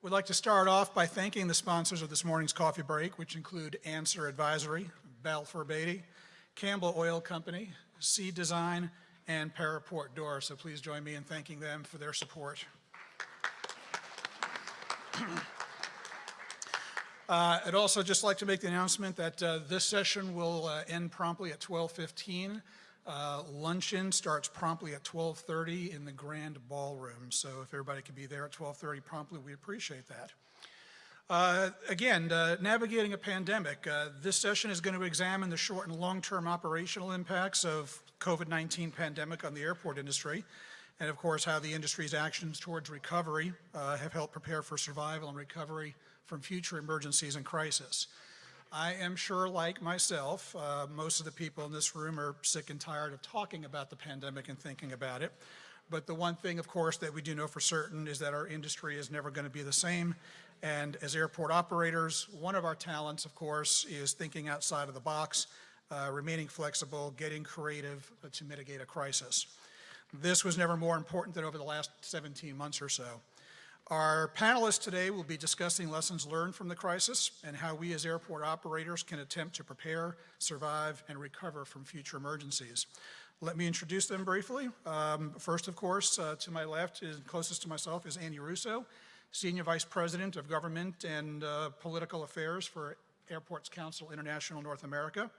We'd like to start off by thanking the sponsors of this morning's coffee break, which include Answer Advisory, Balfour Beatty, Campbell Oil Company, Seed Design, and Paraport Door. So please join me in thanking them for their support. I'd also just like to make the announcement that this session will end promptly at 12:15. Luncheon starts promptly at 12:30 in the grand ballroom. So if everybody could be there at 12:30 promptly, we appreciate that. Again, navigating a pandemic. This session is going to examine the short and long-term operational impacts of COVID-19 pandemic on the airport industry, and of course how the industry's actions towards recovery have helped prepare for survival and recovery from future emergencies and crises. I am sure, like myself, most of the people in this room are sick and tired of talking about the pandemic and thinking about it. But the one thing, of course, that we do know for certain is that our industry is never going to be the same. And as airport operators, one of our talents, of course, is thinking outside of the box, remaining flexible, getting creative to mitigate a crisis. This was never more important than over the last 17 months or so. Our panelists today will be discussing lessons learned from the crisis and how we as airport operators can attempt to prepare, survive, and recover from future emergencies. Let me introduce them briefly. First, of course, to my left, closest to myself, is Andy Russo, Senior Vice President of Government and Political Affairs for Airports Council International North America.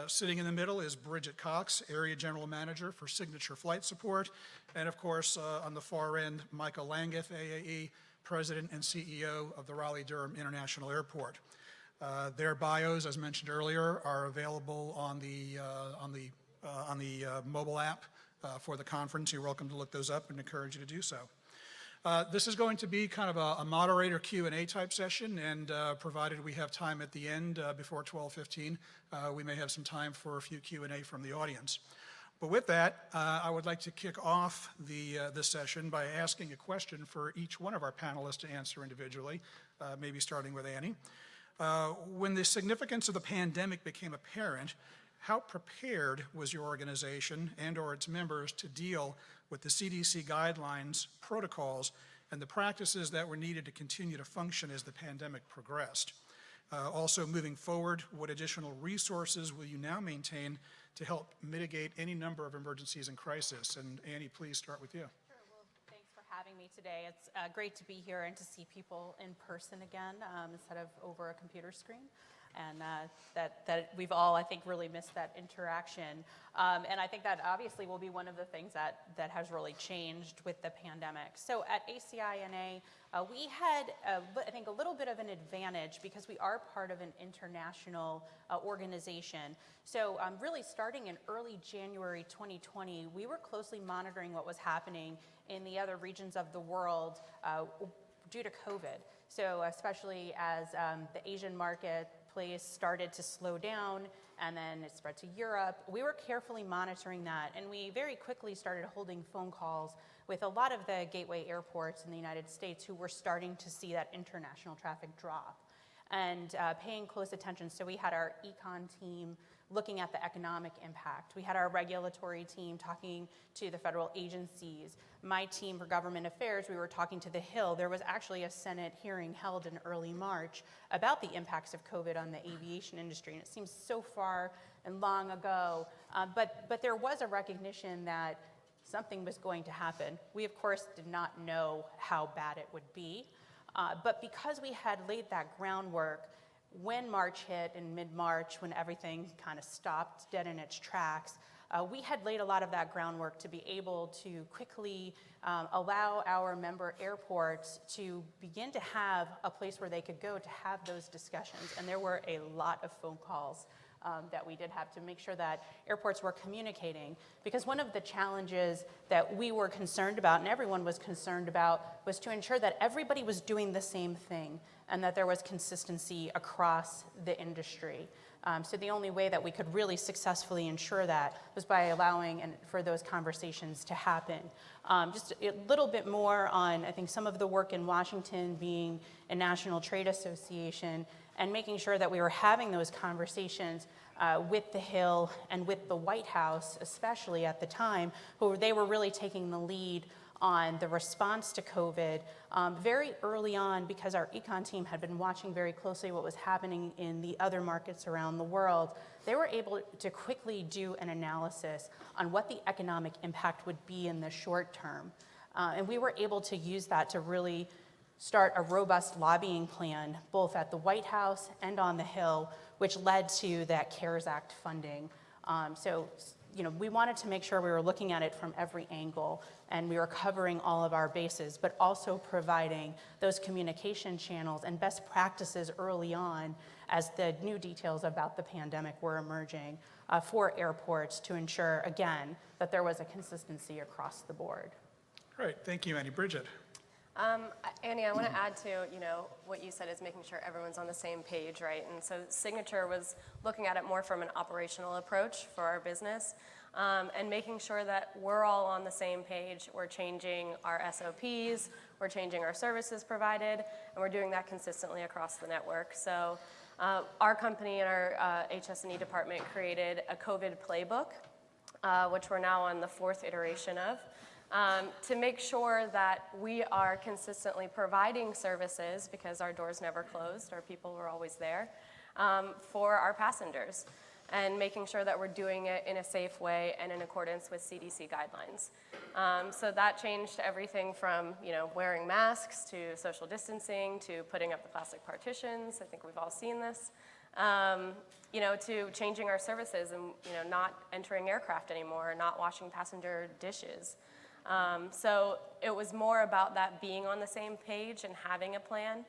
Sitting in the middle is Bridget Cox, Area General Manager for Signature Flight Support. And of course, on the far end, Michael Landguth, A.A.E., President and CEO of the Raleigh-Durham International Airport. Their bios, as mentioned earlier, are available on the mobile app for the conference. You're welcome to look those up and encourage you to do so. This is going to be kind of a moderator Q&A type session, and provided we have time at the end before 12:15, we may have some time for a few Q&A from the audience. But with that, I would like to kick off this session by asking a question for each one of our panelists to answer individually, maybe starting with Annie. When the significance of the pandemic became apparent, how prepared was your organization and or its members to deal with the CDC guidelines, protocols, and the practices that were needed to continue to function as the pandemic progressed? Also moving forward, what additional resources will you now maintain to help mitigate any number of emergencies and crises? And Annie, please start with you. Sure. Well, thanks for having me today. It's great to be here and to see people in person again instead of over a computer screen. And that we've all, I think, really missed that interaction. And I think that obviously will be one of the things that has really changed with the pandemic. So at ACINA, we had, I think, a little bit of an advantage because we are part of an international organization. So really starting in early January 2020, we were closely monitoring what was happening in the other regions of the world due to COVID. So especially as the Asian marketplace started to slow down and then it spread to Europe, we were carefully monitoring that, and we very quickly started holding phone calls with a lot of the gateway airports in the United States who were starting to see that international traffic drop and paying close attention. So we had our econ team looking at the economic impact. We had our regulatory team talking to the federal agencies. My team for government affairs, we were talking to the Hill. There was actually a Senate hearing held in early March about the impacts of COVID on the aviation industry, and it seems so far and long ago, but there was a recognition that something was going to happen. We, of course, did not know how bad it would be, but because we had laid that groundwork, when March hit, in mid-March, when everything kind of stopped dead in its tracks, we had laid a lot of that groundwork to be able to quickly allow our member airports to begin to have a place where they could go to have those discussions. And there were a lot of phone calls that we did have to make sure that airports were communicating. Because one of the challenges that we were concerned about, and everyone was concerned about, was to ensure that everybody was doing the same thing and that there was consistency across the industry. So the only way that we could really successfully ensure that was by allowing for those conversations to happen. Just a little bit more on, I think, some of the work in Washington being a national trade association and making sure that we were having those conversations with the Hill and with the White House, especially at the time, who they were really taking the lead on the response to COVID. Very early on, because our econ team had been watching very closely what was happening in the other markets around the world, they were able to quickly do an analysis on what the economic impact would be in the short term. And we were able to use that to really start a robust lobbying plan, both at the White House and on the Hill, which led to that CARES Act funding. So, we wanted to make sure we were looking at it from every angle, and we were covering all of our bases, but also providing those communication channels and best practices early on as the new details about the pandemic were emerging for airports to ensure, again, that there was a consistency across the board. Great, thank you, Annie. Bridget? Annie, I want to add to, what you said is making sure everyone's on the same page, right? And so Signature was looking at it more from an operational approach for our business, and making sure that we're all on the same page. We're changing our SOPs, we're changing our services provided, and we're doing that consistently across the network. So our company and our HS&E department created a COVID playbook, which we're now on the 4th iteration of. To make sure that we are consistently providing services, because our doors never closed, our people were always there, for our passengers, and making sure that we're doing it in a safe way and in accordance with CDC guidelines. So that changed everything from wearing masks to social distancing to putting up the plastic partitions. I think we've all seen this. To changing our services and not entering aircraft anymore, not washing passenger dishes. So it was more about that being on the same page and having a plan.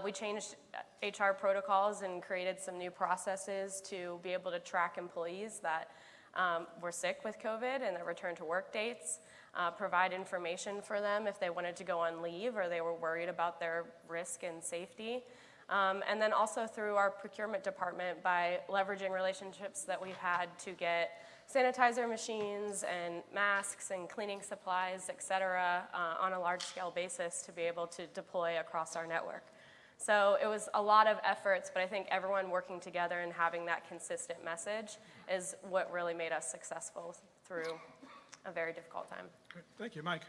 We changed HR protocols and created some new processes to be able to track employees that were sick with COVID and their return to work dates, provide information for them if they wanted to go on leave or they were worried about their risk and safety. And then also through our procurement department by leveraging relationships that we've had to get sanitizer machines and masks and cleaning supplies, et cetera, on a large-scale basis to be able to deploy across our network. So it was a lot of efforts, but I think everyone working together and having that consistent message is what really made us successful through a very difficult time. Good. Thank you, Mike.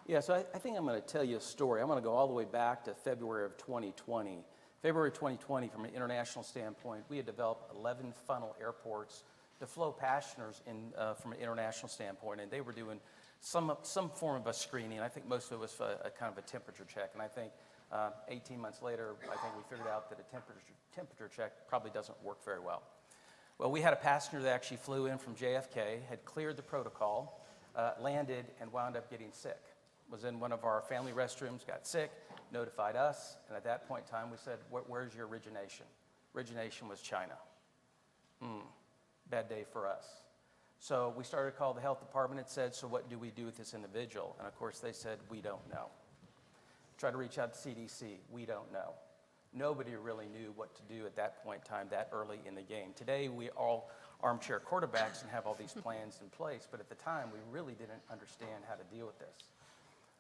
Yeah, so I think I'm going to tell you a story. I'm going to go all the way back to February of 2020. February 2020, from an international standpoint, we had developed 11 funnel airports to flow passengers in from an international standpoint, and they were doing some form of a screening. I think most of it was a kind of a temperature check, and I think 18 months later, I think we figured out that a temperature check probably doesn't work very well. Well, we had a passenger that actually flew in from JFK, had cleared the protocol, landed, and wound up getting sick. Was in one of our family restrooms, got sick, notified us, and at that point in time, we said, where's your origination? Origination was China. Bad day for us. So we started to call the health department and said, so what do we do with this individual? And of course they said, we don't know. Try to reach out to CDC, we don't know. Nobody really knew what to do at that point in time, that early in the game. Today we all armchair quarterbacks and have all these plans in place, but at the time we really didn't understand how to deal with this.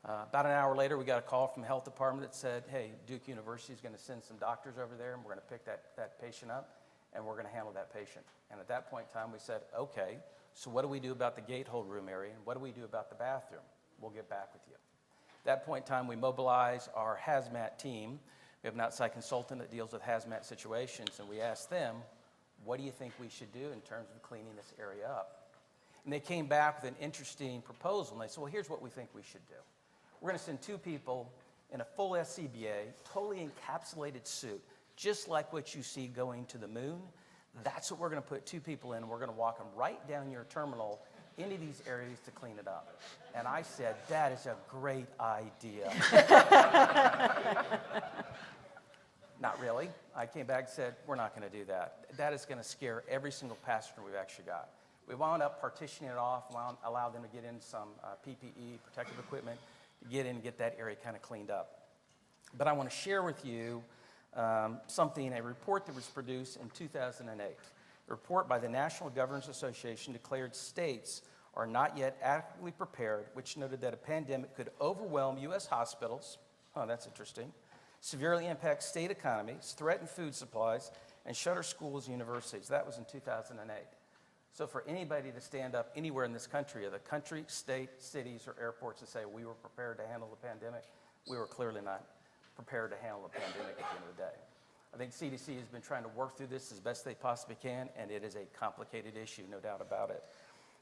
About an hour later, we got a call from the health department that said, hey, Duke University is going to send some doctors over there, and we're going to pick that patient up, and we're going to handle that patient. And at that point in time, we said, okay, so what do we do about the gate hold room area, and what do we do about the bathroom? We'll get back with you. At that point in time, we mobilize our hazmat team. We have an outside consultant that deals with hazmat situations, and we asked them, what do you think we should do in terms of cleaning this area up? And they came back with an interesting proposal, and they said, well, here's what we think we should do. We're going to send 2 people in a full SCBA, totally encapsulated suit, just like what you see going to the moon. That's what we're going to put 2 people in. We're going to walk them right down your terminal into these areas to clean it up. And I said, that is a great idea. Not really. I came back and said, we're not going to do that. That is going to scare every single passenger we've actually got. We wound up partitioning it off, allowed them to get in some PPE, protective equipment, to get in and get that area kind of cleaned up. But I want to share with you a report that was produced in 2008. A report by the National Governors Association declared states are not yet adequately prepared, which noted that a pandemic could overwhelm U.S. hospitals, that's interesting, severely impact state economies, threaten food supplies, and shutter schools and universities. That was in 2008. So for anybody to stand up anywhere in this country, or the country, state, cities, or airports, and say we were prepared to handle the pandemic, we were clearly not prepared to handle the pandemic at the end of the day. I think CDC has been trying to work through this as best they possibly can, and it is a complicated issue, no doubt about it.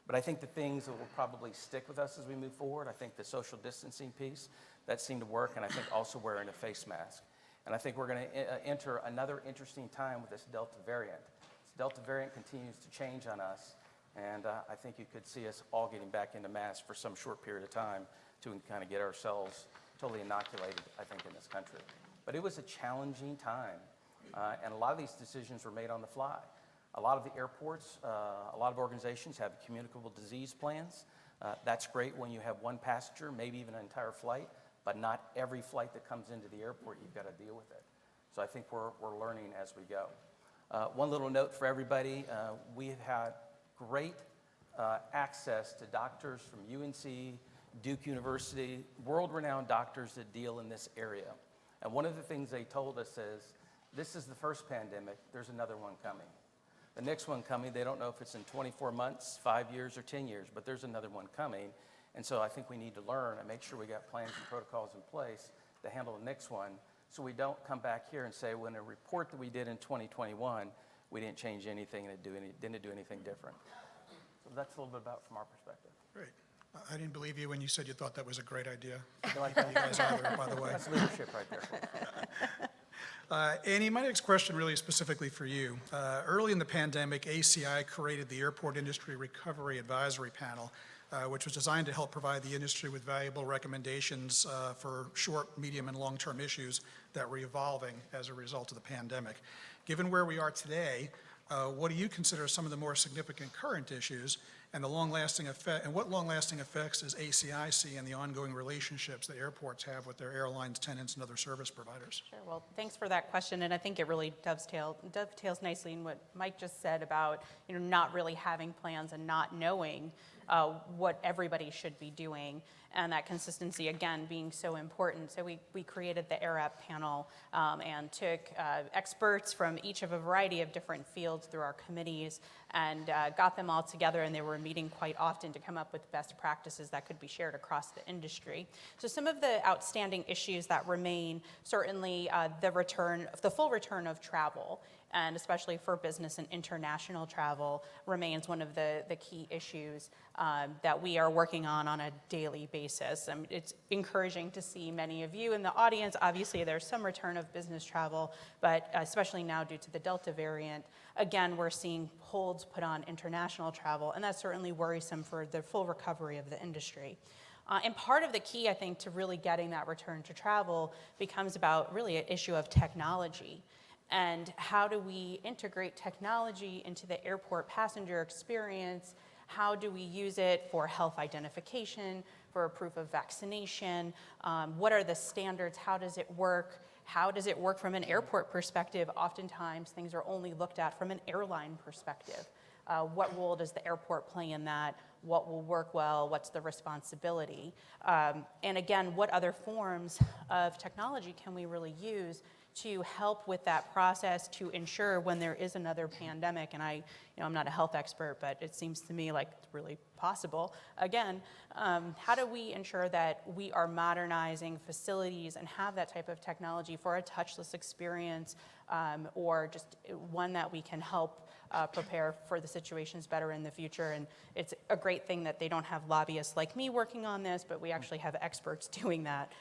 But I think the things that will probably stick with us as we move forward, I think the social distancing piece, that seemed to work, and I think also wearing a face mask. And I think we're going to enter another interesting time with this Delta variant. This Delta variant continues to change on us, and I think you could see us all getting back into masks for some short period of time to kind of get ourselves totally inoculated, I think, in this country. But it was a challenging time, and a lot of these decisions were made on the fly. A lot of the airports, a lot of organizations have communicable disease plans. That's great when you have one passenger, maybe even an entire flight, but not every flight that comes into the airport, you've got to deal with it. So I think we're learning as we go. One little note for everybody, we have had great access to doctors from UNC, Duke University, world-renowned doctors that deal in this area. And one of the things they told us is, this is the first pandemic, there's another one coming. The next one coming, they don't know if it's in 24 months, 5 years, or 10 years, but there's another one coming. And so I think we need to learn and make sure we got plans and protocols in place to handle the next one, so we don't come back here and say, when a report that we did in 2021, we didn't change anything and didn't do anything different. So that's a little bit about from our perspective. Great. I didn't believe you when you said you thought that was a great idea. You like You that? guys either, by the way. That's leadership right there. Annie, my next question really is specifically for you. Early in the pandemic, ACI created the Airport Industry Recovery Advisory Panel, which was designed to help provide the industry with valuable recommendations for short, medium, and long-term issues that were evolving as a result of the pandemic. Given where we are today, what do you consider some of the more significant current issues, and what long-lasting effects does ACI see in the ongoing relationships that airports have with their airlines, tenants, and other service providers? Sure. Well, thanks for that question, and I think it really dovetails nicely in what Mike just said about not really having plans and not knowing what everybody should be doing, and that consistency again being so important. So we created the AirApp panel and took experts from each of a variety of different fields through our committees and got them all together, and they were meeting quite often to come up with best practices that could be shared across the industry. So some of the outstanding issues that remain, certainly the full return of travel, and especially for business and international travel, remains one of the key issues that we are working on a daily basis. It's encouraging to see many of you in the audience. Obviously, there's some return of business travel, but especially now due to the Delta variant, again, we're seeing holds put on international travel, and that's certainly worrisome for the full recovery of the industry. And part of the key, I think, to really getting that return to travel becomes about really an issue of technology. And how do we integrate technology into the airport passenger experience? How do we use it for health identification, for a proof of vaccination? What are the standards? How does it work? How does it work from an airport perspective? Oftentimes, things are only looked at from an airline perspective. What role does the airport play in that? What will work well? What's the responsibility? And again, what other forms of technology can we really use to help with that process to ensure when there is another pandemic? And I'm not a health expert, but it seems to me like it's really possible. Again, how do we ensure that we are modernizing facilities and have that type of technology for a touchless experience, or just one that we can help prepare for the situations better in the future? And it's a great thing that they don't have lobbyists like me working on this, but we actually have experts doing that.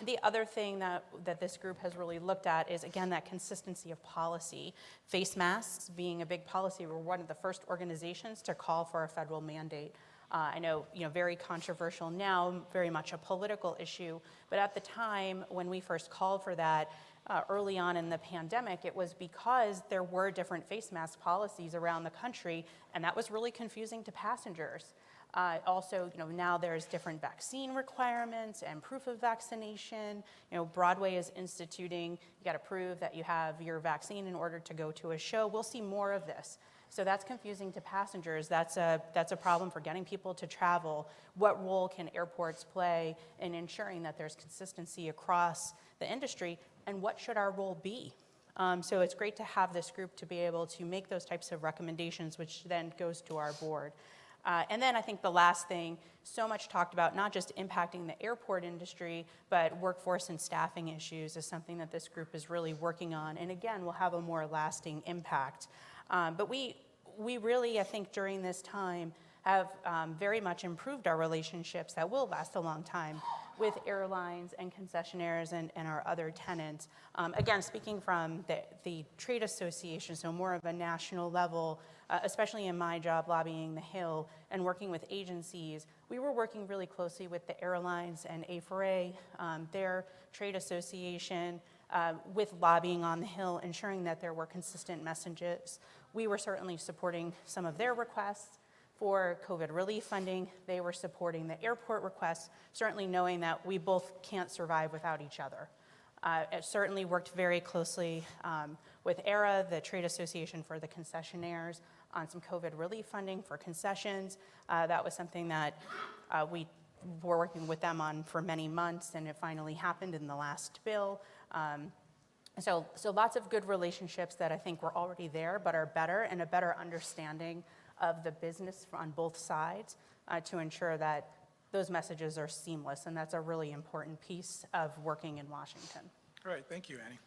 The other thing that this group has really looked at is, again, that consistency of policy. Face masks being a big policy. We're one of the first organizations to call for a federal mandate. I know, very controversial now, very much a political issue, but at the time when we first called for that, early on in the pandemic, it was because there were different face mask policies around the country, and that was really confusing to passengers. Also, now there's different vaccine requirements and proof of vaccination. Broadway is instituting, you got to prove that you have your vaccine in order to go to a show. We'll see more of this. So that's confusing to passengers. That's a problem for getting people to travel. What role can airports play in ensuring that there's consistency across the industry, and what should our role be? So it's great to have this group to be able to make those types of recommendations, which then goes to our board. And then I think the last thing, so much talked about, not just impacting the airport industry, but workforce and staffing issues is something that this group is really working on. And again, will have a more lasting impact. But we really, I think, during this time, have very much improved our relationships that will last a long time with airlines and concessionaires and our other tenants. Again, speaking from the trade association, so more of a national level, especially in my job lobbying the Hill and working with agencies, we were working really closely with the airlines and A.A.E, their trade association, with lobbying on the Hill, ensuring that there were consistent messages. We were certainly supporting some of their requests for COVID relief funding. They were supporting the airport requests, certainly knowing that we both can't survive without each other. It certainly worked very closely with A.A.E, the trade association for the concessionaires, on some COVID relief funding for concessions. That was something that we were working with them on for many months, and it finally happened in the last bill. So lots of good relationships that I think were already there, but are better, and a better understanding of the business on both sides to ensure that those messages are seamless, and that's a really important piece of working in Washington. All right, thank you, Annie.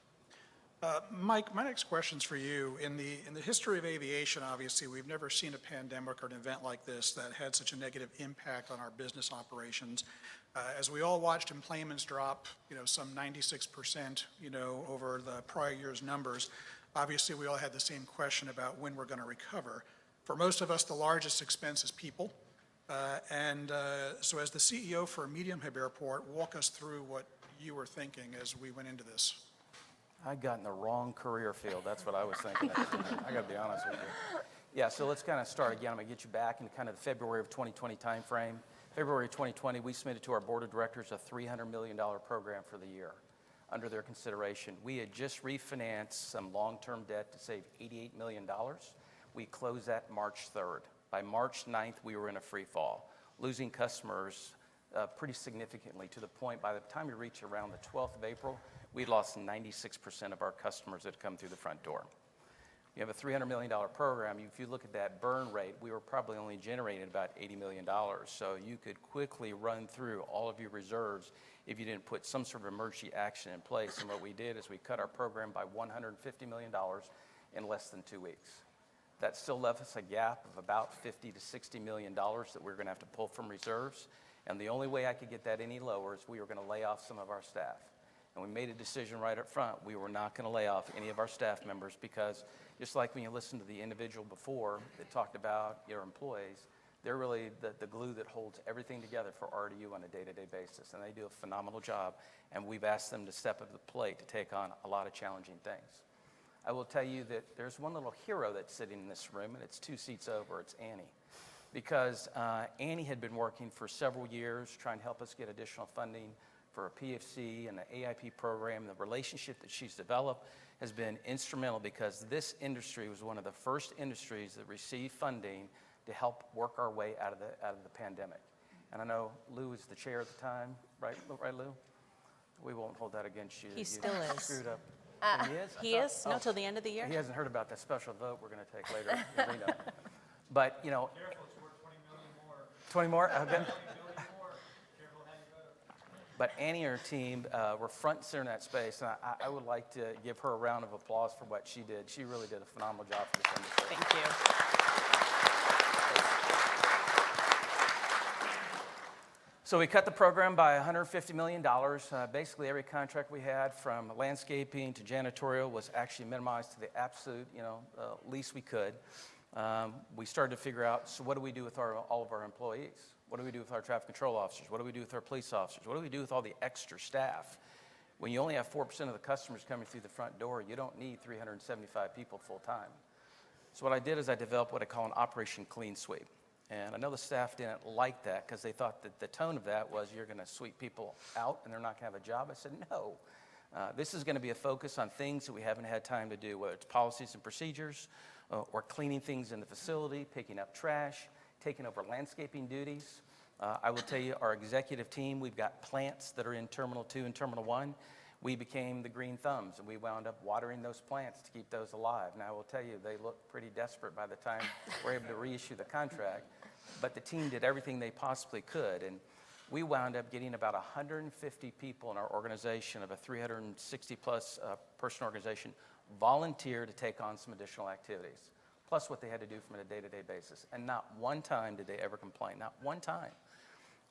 Mike, my next question's for you. In the history of aviation, obviously, we've never seen a pandemic or an event like this that had such a negative impact on our business operations. As we all watched employments drop, some 96%, over the prior year's numbers, obviously we all had the same question about when we're going to recover. For most of us, the largest expense is people. So as the CEO for Medium Hub Airport, walk us through what you were thinking as we went into this. I got in the wrong career field. That's what I was thinking. I got to be honest with you. Yeah, so let's kind of start again. I'm going to get you back in kind of the February of 2020 timeframe. February 2020, we submitted to our board of directors a $300 million program for the year under their consideration. We had just refinanced some long-term debt to save $88 million. We closed that March 3rd. By March 9th, we were in a free fall, losing customers pretty significantly, to the point by the time we reached around the 12th of April, we'd lost 96% of our customers that come through the front door. You have a $300 million program. If you look at that burn rate, we were probably only generating about $80 million. So you could quickly run through all of your reserves if you didn't put some sort of emergency action in place. And what we did is we cut our program by $150 million in less than 2 weeks. That still left us a gap of about $50 to $60 million that we're going to have to pull from reserves. And the only way I could get that any lower is we were going to lay off some of our staff. And we made a decision right up front. We were not going to lay off any of our staff members, because just like when you listen to the individual before that talked about your employees, they're really the glue that holds everything together for RDU on a day-to-day basis. And they do a phenomenal job. And we've asked them to step up to the plate to take on a lot of challenging things. I will tell you that there's one little hero that's sitting in this room, and it's 2 seats over. It's Annie. Because Annie had been working for several years trying to help us get additional funding for a PFC and the AIP program. The relationship that she's developed has been instrumental, because this industry was one of the first industries that received funding to help work our way out of the pandemic. And I know Lou was the chair at the time, right, Lou? We won't hold that against you. He still is. Screwed up. He is? He is? No, till the end of the year? He hasn't heard about that special vote we're going to take later in Reno. But, Careful, it's worth 20 million more. 20 more? Okay. 20 million more. Careful how you vote. But Annie and her team were front and center in that space, and I would like to give her a round of applause for what she did. She really did a phenomenal job for this industry. Thank you. So we cut the program by $150 million. Basically, every contract we had, from landscaping to janitorial, was actually minimized to the absolute, least we could. We started to figure out, so what do we do with all of our employees? What do we do with our traffic control officers? What do we do with our police officers? What do we do with all the extra staff? When you only have 4% of the customers coming through the front door, you don't need 375 people full time. So what I did is I developed what I call an Operation Clean Sweep. And I know the staff didn't like that, because they thought that the tone of that was, you're going to sweep people out and they're not going to have a job. I said, no. This is going to be a focus on things that we haven't had time to do, whether it's policies and procedures, or cleaning things in the facility, picking up trash, taking over landscaping duties. I will tell you, our executive team, we've got plants that are in Terminal 2 and Terminal 1. we became the green thumbs, and we wound up watering those plants to keep those alive. Now, I will tell you, they look pretty desperate by the time we're able to reissue the contract. But the team did everything they possibly could, and we wound up getting about 150 people in our organization of a 360-plus person organization volunteer to take on some additional activities, plus what they had to do from a day-to-day basis. And not one time did they ever complain, not one time.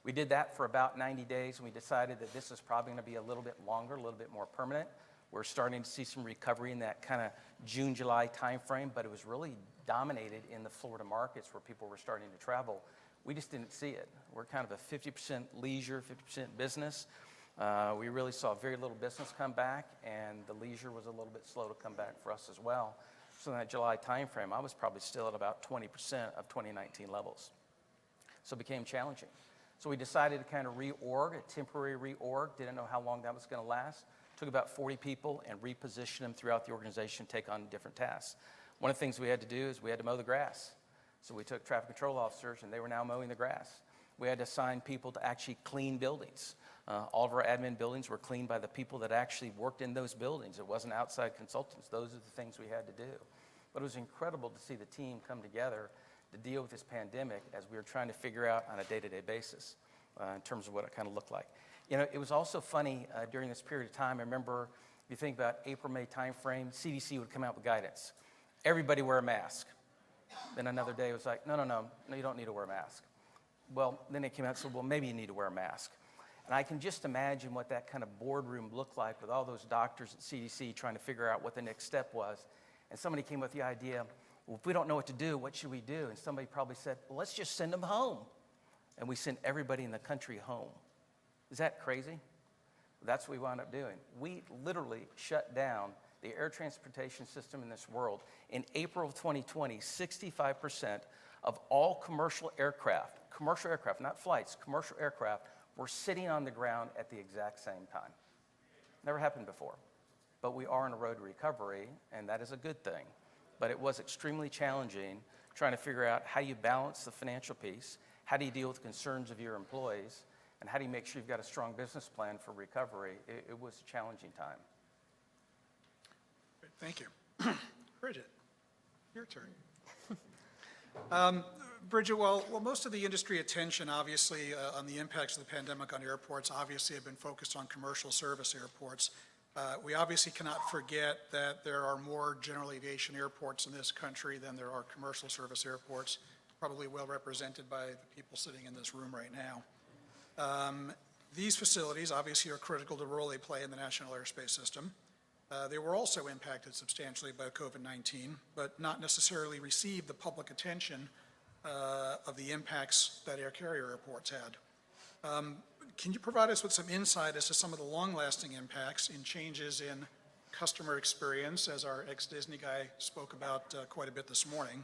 We did that for about 90 days, and we decided that this is probably going to be a little bit longer, a little bit more permanent. We're starting to see some recovery in that kind of June, July timeframe, but it was really dominated in the Florida markets where people were starting to travel. We just didn't see it. We're kind of a 50% leisure, 50% business. We really saw very little business come back, and the leisure was a little bit slow to come back for us as well. So in that July timeframe, I was probably still at about 20% of 2019 levels. So it became challenging. So we decided to kind of reorg, a temporary reorg. Didn't know how long that was going to last. Took about 40 people and repositioned them throughout the organization, take on different tasks. One of the things we had to do is we had to mow the grass. So we took traffic control officers, and they were now mowing the grass. We had to assign people to actually clean buildings. All of our admin buildings were cleaned by the people that actually worked in those buildings. It wasn't outside consultants. Those are the things we had to do. But it was incredible to see the team come together to deal with this pandemic as we were trying to figure out on a day-to-day basis in terms of what it kind of looked like. You know, it was also funny during this period of time. I remember, if you think about April, May timeframe, CDC would come out with guidance. Everybody wear a mask. Then another day it was like, no, you don't need to wear a mask. Well, then it came out and said, well, maybe you need to wear a mask. And I can just imagine what that kind of boardroom looked like with all those doctors at CDC trying to figure out what the next step was. And somebody came with the idea, well, if we don't know what to do, what should we do? And somebody probably said, well, let's just send them home. And we sent everybody in the country home. Is that crazy? That's what we wound up doing. We literally shut down the air transportation system in this world. In April of 2020, 65% of all commercial aircraft, not flights, commercial aircraft, were sitting on the ground at the exact same time. Never happened before. But we are on a road to recovery, and that is a good thing. But it was extremely challenging trying to figure out how you balance the financial piece, how do you deal with the concerns of your employees, and how do you make sure you've got a strong business plan for recovery. It was a challenging time. Thank you. Bridget, your turn. Bridget, while most of the industry attention, obviously, on the impacts of the pandemic on airports, obviously have been focused on commercial service airports, we obviously cannot forget that there are more general aviation airports in this country than there are commercial service airports, probably well represented by the people sitting in this room right now. These facilities obviously are critical to the role they play in the national airspace system. They were also impacted substantially by COVID-19, but not necessarily received the public attention of the impacts that air carrier airports had. Can you provide us with some insight as to some of the long-lasting impacts in changes in customer experience, as our ex-Disney guy spoke about quite a bit this morning,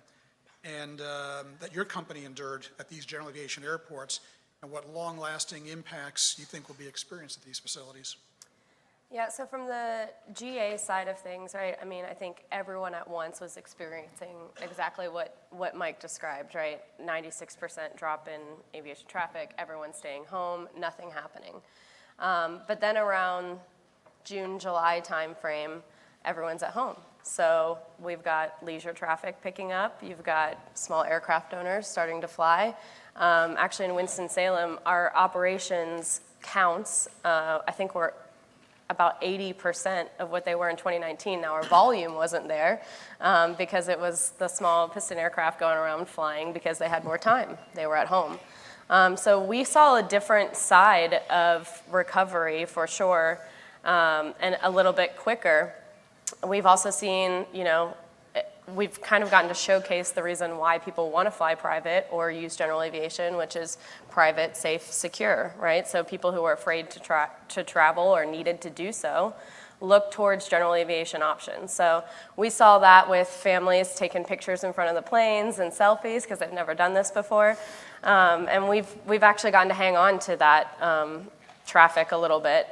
and that your company endured at these general aviation airports, and what long-lasting impacts you think will be experienced at these facilities? Yeah, so from the GA side of things, right, I mean, I think everyone at once was experiencing exactly what Mike described, right? 96% drop in aviation traffic, everyone staying home, nothing happening. But then around June, July timeframe, everyone's at home. So we've got leisure traffic picking up, you've got small aircraft owners starting to fly. Actually in Winston-Salem, our operations counts, I think we're about 80% of what they were in 2019. Now our volume wasn't there because it was the small piston aircraft going around flying because they had more time. They were at home. So we saw a different side of recovery for sure, and a little bit quicker. We've also seen, we've kind of gotten to showcase the reason why people want to fly private or use general aviation, which is private, safe, secure, right? So people who are afraid to travel or needed to do so look towards general aviation options. So we saw that with families taking pictures in front of the planes and selfies because they've never done this before. And we've actually gotten to hang on to that traffic a little bit.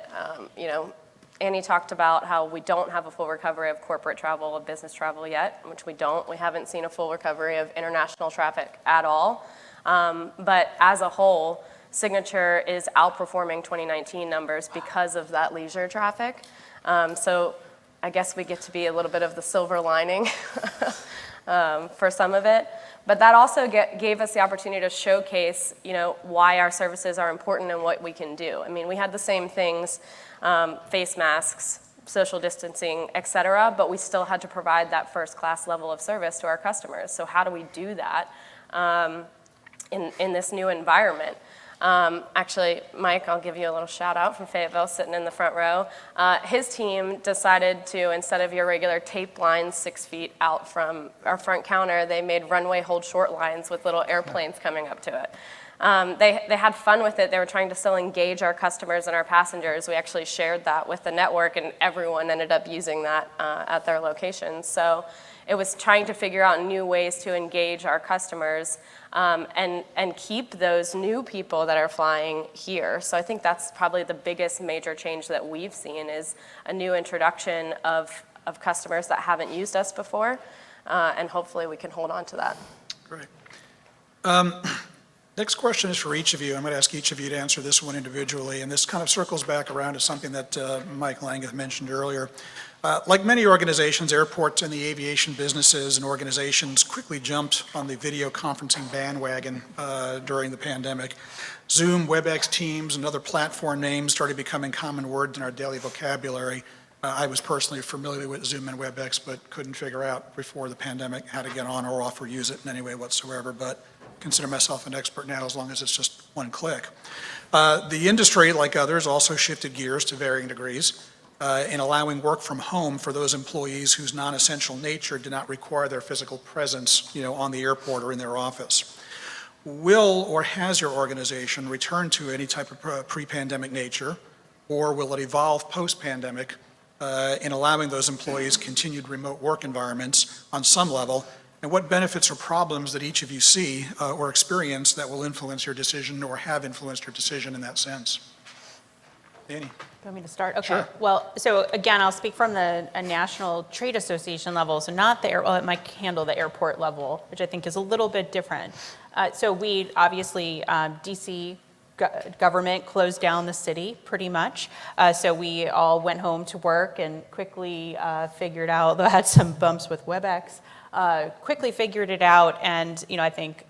Annie talked about how we don't have a full recovery of corporate travel, of business travel yet, which we don't. We haven't seen a full recovery of international traffic at all. But as a whole, Signature is outperforming 2019 numbers because of that leisure traffic. So I guess we get to be a little bit of the silver lining for some of it. But that also gave us the opportunity to showcase, why our services are important and what we can do. I mean, we had the same things, face masks, social distancing, et cetera, but we still had to provide that first-class level of service to our customers. So how do we do that in this new environment? Actually, Mike, I'll give you a little shout out from Fayetteville, sitting in the front row. His team decided to, instead of your regular tape lines 6 feet out from our front counter, they made runway hold short lines with little airplanes coming up to it. They had fun with it. They were trying to still engage our customers and our passengers. We actually shared that with the network, and everyone ended up using that at their locations. So it was trying to figure out new ways to engage our customers and keep those new people that are flying here. So I think that's probably the biggest major change that we've seen is a new introduction of customers that haven't used us before, and hopefully we can hold on to that. Great. Next question is for each of you. I'm going to ask each of you to answer this one individually, and this kind of circles back around to something that Mike Landguth mentioned earlier. Like many organizations, airports and the aviation businesses and organizations quickly jumped on the video conferencing bandwagon during the pandemic. Zoom, WebEx, Teams, and other platform names started becoming common words in our daily vocabulary. I was personally familiar with Zoom and WebEx, but couldn't figure out before the pandemic how to get on or off or use it in any way whatsoever, but consider myself an expert now as long as it's just one click. The industry, like others, also shifted gears to varying degrees in allowing work from home for those employees whose non-essential nature did not require their physical presence, on the airport or in their office. Will or has your organization returned to any type of pre-pandemic nature, or will it evolve post-pandemic in allowing those employees continued remote work environments on some level? And what benefits or problems that each of you see or experience that will influence your decision or have influenced your decision in that sense? Danny. You want me to start? Okay. Sure. Well, so again, I'll speak from a national trade association level, so not the it might handle the airport level, which I think is a little bit different. So we obviously, DC government closed down the city pretty much. So we all went home to work and quickly figured out, though I had some bumps with WebEx, quickly figured it out, and I think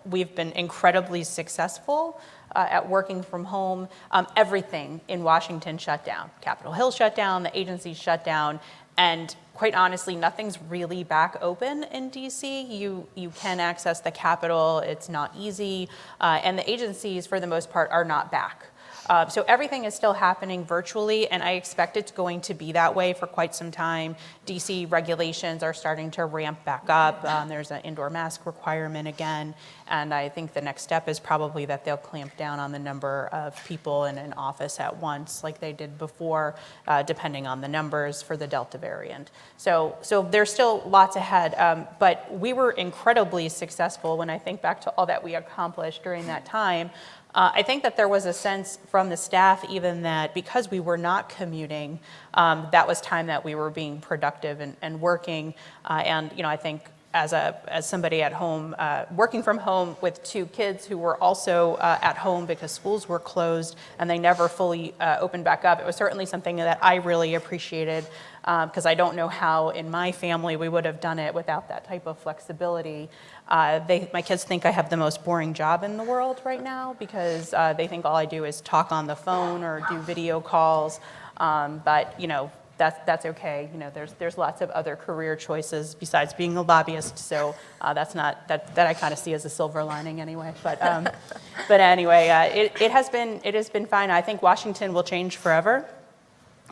we've been incredibly successful at working from home. Everything in Washington shut down. Capitol Hill shut down, the agencies shut down, and quite honestly, nothing's really back open in DC. You can access the Capitol, it's not easy, and the agencies, for the most part, are not back. So everything is still happening virtually, and I expect it's going to be that way for quite some time. DC regulations are starting to ramp back up. There's an indoor mask requirement again, and I think the next step is probably that they'll clamp down on the number of people in an office at once, like they did before, depending on the numbers for the Delta variant. So there's still lots ahead, but we were incredibly successful when I think back to all that we accomplished during that time. I think that there was a sense from the staff even that because we were not commuting, that was time that we were being productive and working. And I think as somebody at home, working from home with 2 kids who were also at home because schools were closed and they never fully opened back up, it was certainly something that I really appreciated because I don't know how in my family we would have done it without that type of flexibility. My kids think I have the most boring job in the world right now because they think all I do is talk on the phone or do video calls, but that's okay. There's lots of other career choices besides being a lobbyist, so that's not that I kind of see as a silver lining anyway. But anyway, it has been fine. I think Washington will change forever.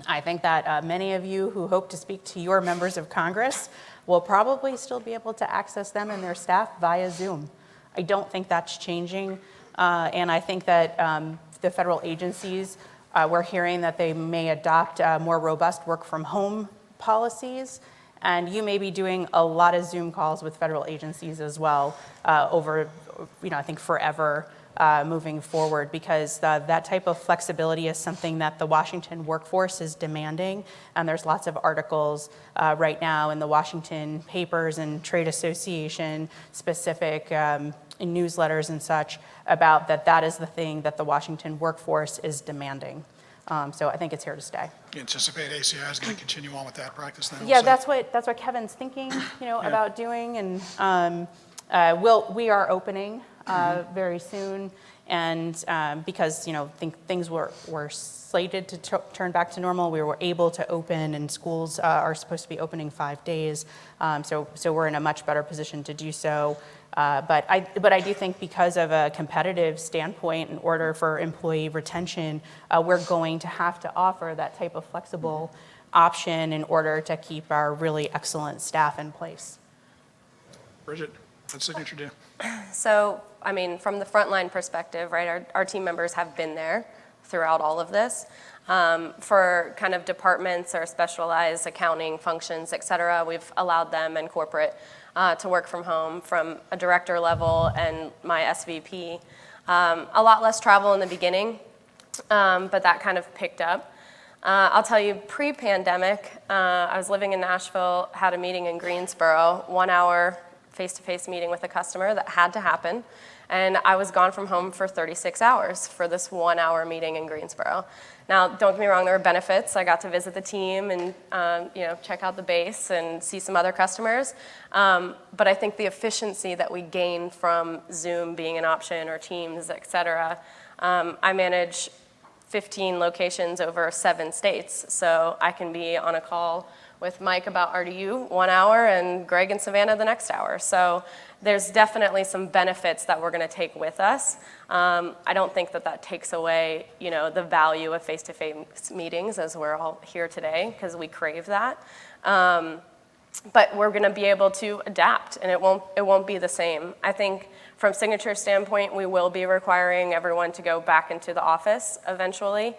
I think that many of you who hope to speak to your members of Congress will probably still be able to access them and their staff via Zoom. I don't think that's changing, and I think that the federal agencies, we're hearing that they may adopt more robust work from home policies, and you may be doing a lot of Zoom calls with federal agencies as well over, I think forever. Moving forward, because that type of flexibility is something that the Washington workforce is demanding, and there's lots of articles right now in the Washington papers and trade association specific in newsletters and such about that is the thing that the Washington workforce is demanding. So I think it's here to stay. You anticipate ACI is going to continue on with that practice then? Yeah, also? that's what Kevin's thinking, about doing, and we are opening very soon, and because things were slated to turn back to normal, we were able to open, and schools are supposed to be opening 5 days, so we're in a much better position to do so. But I do think because of a competitive standpoint, in order for employee retention, we're going to have to offer that type of flexible option in order to keep our really excellent staff in place. Bridget, what's Signature do? So, I mean, from the frontline perspective, right, our team members have been there throughout all of this. For kind of departments or specialized accounting functions, et cetera, we've allowed them and corporate to work from home from a director level and my SVP. A lot less travel in the beginning, but that kind of picked up. I'll tell you, pre-pandemic, I was living in Nashville, had a meeting in Greensboro, 1 hour face-to-face meeting with a customer that had to happen. And I was gone from home for 36 hours for this 1 hour meeting in Greensboro. Now, don't get me wrong, there were benefits. I got to visit the team and check out the base and see some other customers. But I think the efficiency that we gained from Zoom being an option or Teams, et cetera, I manage 15 locations over 7 states. So I can be on a call with Mike about RDU 1 hour and Greg and Savannah the next hour. So there's definitely some benefits that we're going to take with us. I don't think that takes away, the value of face-to-face meetings as we're all here today, because we crave that. But we're going to be able to adapt, and it won't be the same. I think from Signature standpoint, we will be requiring everyone to go back into the office eventually.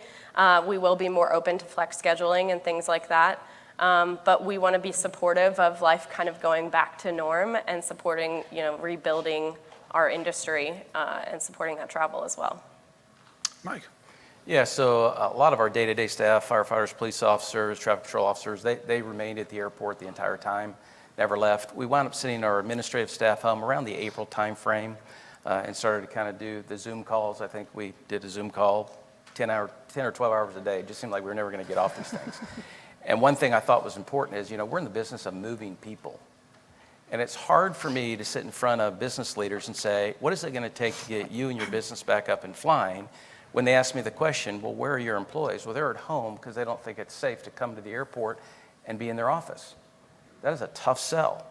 We will be more open to flex scheduling and things like that. But we want to be supportive of life kind of going back to norm and supporting, rebuilding our industry and supporting that travel as well. Mike? Yeah, so a lot of our day-to-day staff, firefighters, police officers, traffic control officers, they remained at the airport the entire time, never left. We wound up sending our administrative staff home around the April time frame and started to kind of do the Zoom calls. I think we did a Zoom call 10 or 12 hours a day. It just seemed like we were never going to get off these things. And one thing I thought was important is, we're in the business of moving people. And it's hard for me to sit in front of business leaders and say, what is it going to take to get you and your business back up and flying? When they ask me the question, well, where are your employees? Well, they're at home because they don't think it's safe to come to the airport and be in their office. That is a tough sell.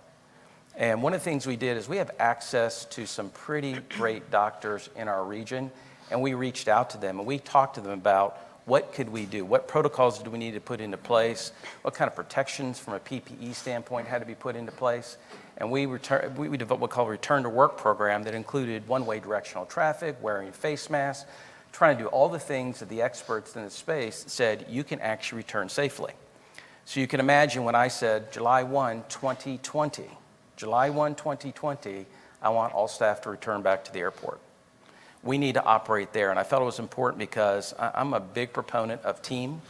And one of the things we did is we have access to some pretty great doctors in our region, and we reached out to them and we talked to them about what could we do? What protocols do we need to put into place? What kind of protections from a PPE standpoint had to be put into place? And we developed what we call a return to work program that included one-way directional traffic, wearing face masks, trying to do all the things that the experts in the space said you can actually return safely. So you can imagine when I said July 1, 2020, I want all staff to return back to the airport. We need to operate there. And I felt it was important because I'm a big proponent of team,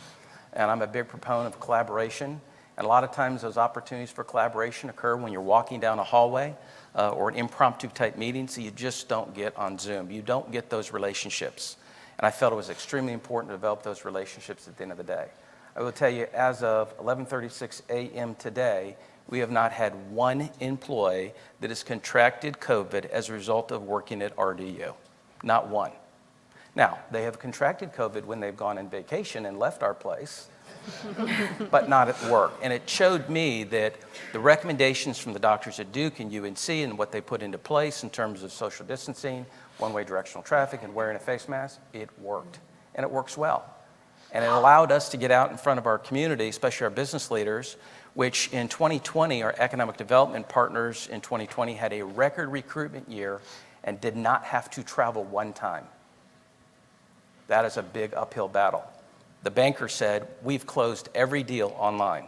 and I'm a big proponent of collaboration. And a lot of times those opportunities for collaboration occur when you're walking down a hallway or an impromptu type meeting, so you just don't get on Zoom. You don't get those relationships. And I felt it was extremely important to develop those relationships at the end of the day. I will tell you, as of 11:36 a.m. today, we have not had one employee that has contracted COVID as a result of working at RDU. Not one. Now, they have contracted COVID when they've gone on vacation and left our place, but not at work. And it showed me that the recommendations from the doctors at Duke and UNC and what they put into place in terms of social distancing, one-way directional traffic, and wearing a face mask, it worked. And it works well. And it allowed us to get out in front of our community, especially our business leaders, which in 2020, our economic development partners in 2020 had a record recruitment year and did not have to travel one time. That is a big uphill battle. The banker said, we've closed every deal online.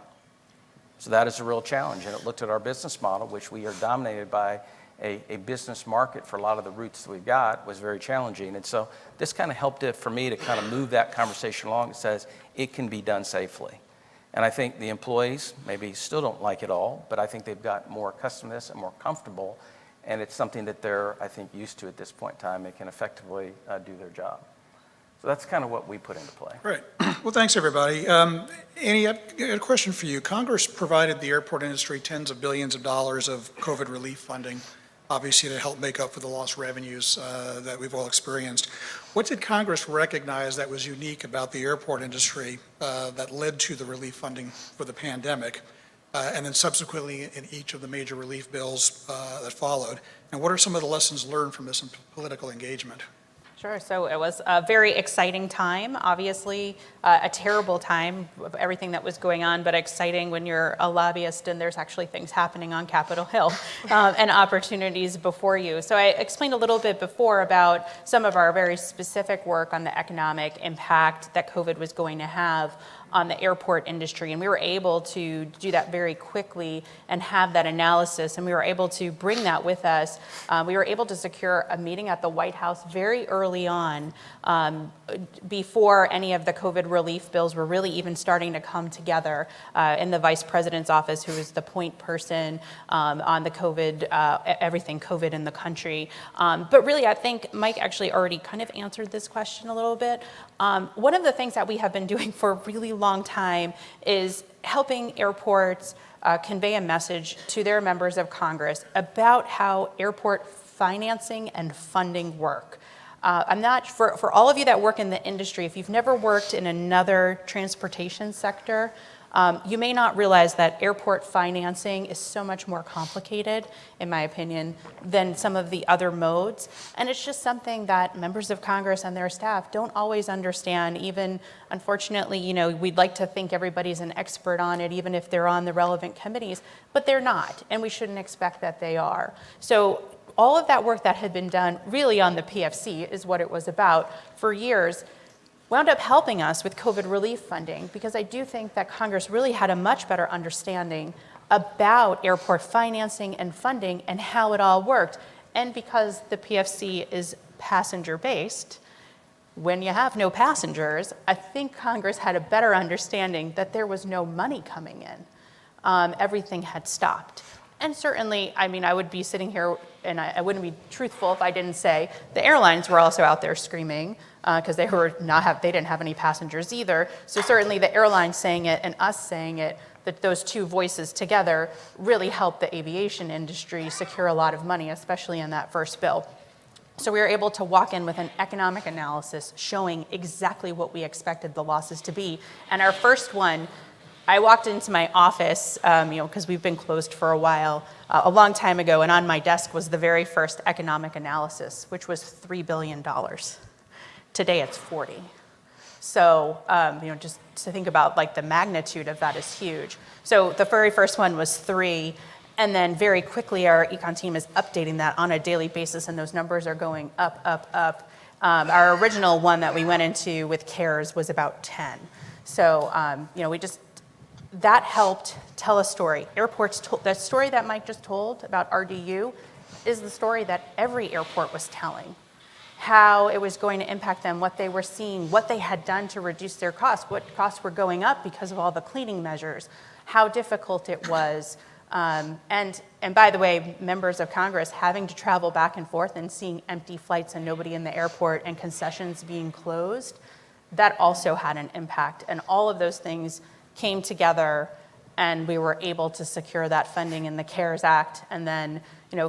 So that is a real challenge. And it looked at our business model, which we are dominated by a business market for a lot of the routes that we've got, was very challenging. And so this kind of helped it for me to kind of move that conversation along. It says it can be done safely. And I think the employees maybe still don't like it all, but I think they've got more accustomed to this and more comfortable. And it's something that they're, I think, used to at this point in time and can effectively do their job. So that's kind of what we put into play. Great. Well, thanks, everybody. Annie, I got a question for you. Congress provided the airport industry tens of billions of dollars of COVID relief funding, obviously to help make up for the lost revenues that we've all experienced. What did Congress recognize that was unique about the airport industry that led to the relief funding for the pandemic, and then subsequently in each of the major relief bills that followed? And what are some of the lessons learned from this in political engagement? Sure. So it was a very exciting time, obviously a terrible time of everything that was going on, but exciting when you're a lobbyist and there's actually things happening on Capitol Hill and opportunities before you. So I explained a little bit before about some of our very specific work on the economic impact that COVID was going to have on the airport industry, and we were able to do that very quickly and have that analysis, and we were able to bring that with us. We were able to secure a meeting at the White House very early on, before any of the COVID relief bills were really even starting to come together, in the Vice President's office, who was the point person on the COVID, everything COVID in the country. But really, I think Mike actually already kind of answered this question a little bit. One of the things that we have been doing for a really long time is helping airports convey a message to their members of Congress about how airport financing and funding work. I'm not, for all of you that work in the industry, if you've never worked in another transportation sector, you may not realize that airport financing is so much more complicated, in my opinion, than some of the other modes. And it's just something that members of Congress and their staff don't always understand. Even, unfortunately, you know, we'd like to think everybody's an expert on it, even if they're on the relevant committees, but they're not, and we shouldn't expect that they are. So all of that work that had been done really on the PFC is what it was about for years, wound up helping us with COVID relief funding, because I do think that Congress really had a much better understanding about airport financing and funding and how it all worked. And because the PFC is passenger-based, when you have no passengers, I think Congress had a better understanding that there was no money coming in. Everything had stopped. And certainly, I mean, I would be sitting here and I wouldn't be truthful if I didn't say the airlines were also out there screaming because they didn't have any passengers either. So certainly the airlines saying it and us saying it, that those two voices together really helped the aviation industry secure a lot of money, especially in that first bill. So we were able to walk in with an economic analysis showing exactly what we expected the losses to be. And our first one, I walked into my office, because we've been closed for a while, a long time ago, and on my desk was the very first economic analysis, which was $3 billion. Today it's 40. So, just to think about like the magnitude of that is huge. So the very first one was 3, and then very quickly our econ team is updating that on a daily basis, and those numbers are going up, up, up. Our original one that we went into with CARES was about 10. So, that helped tell a story. Airports told, that story that Mike just told about RDU is the story that every airport was telling. How it was going to impact them, what they were seeing, what they had done to reduce their costs, what costs were going up because of all the cleaning measures, how difficult it was. And by the way, members of Congress having to travel back and forth and seeing empty flights and nobody in the airport and concessions being closed, that also had an impact. And all of those things came together, and we were able to secure that funding in the CARES Act, and then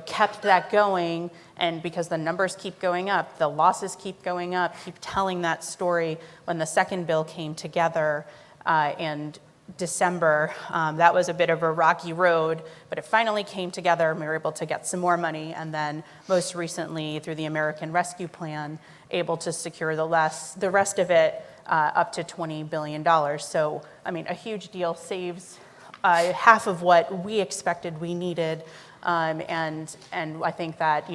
kept that going. And because the numbers keep going up, the losses keep going up, keep telling that story. When the second bill came together in December, that was a bit of a rocky road, but it finally came together, and we were able to get some more money, and then most recently through the American Rescue Plan, able to secure the rest of it up to $20 billion. So, I mean, a huge deal, saves half of what we expected we needed. And I think that,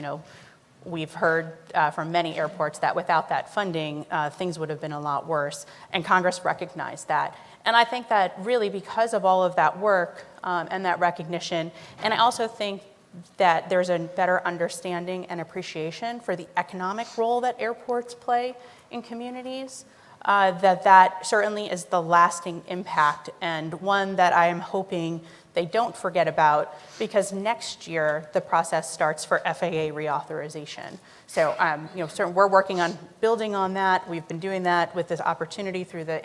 we've heard from many airports that without that funding, things would have been a lot worse. And Congress recognized that. And I think that really because of all of that work and that recognition, and I also think that there's a better understanding and appreciation for the economic role that airports play in communities, that certainly is the lasting impact, and one that I am hoping they don't forget about, because next year the process starts for FAA reauthorization. So, we're working on building on that. We've been doing that with this opportunity through the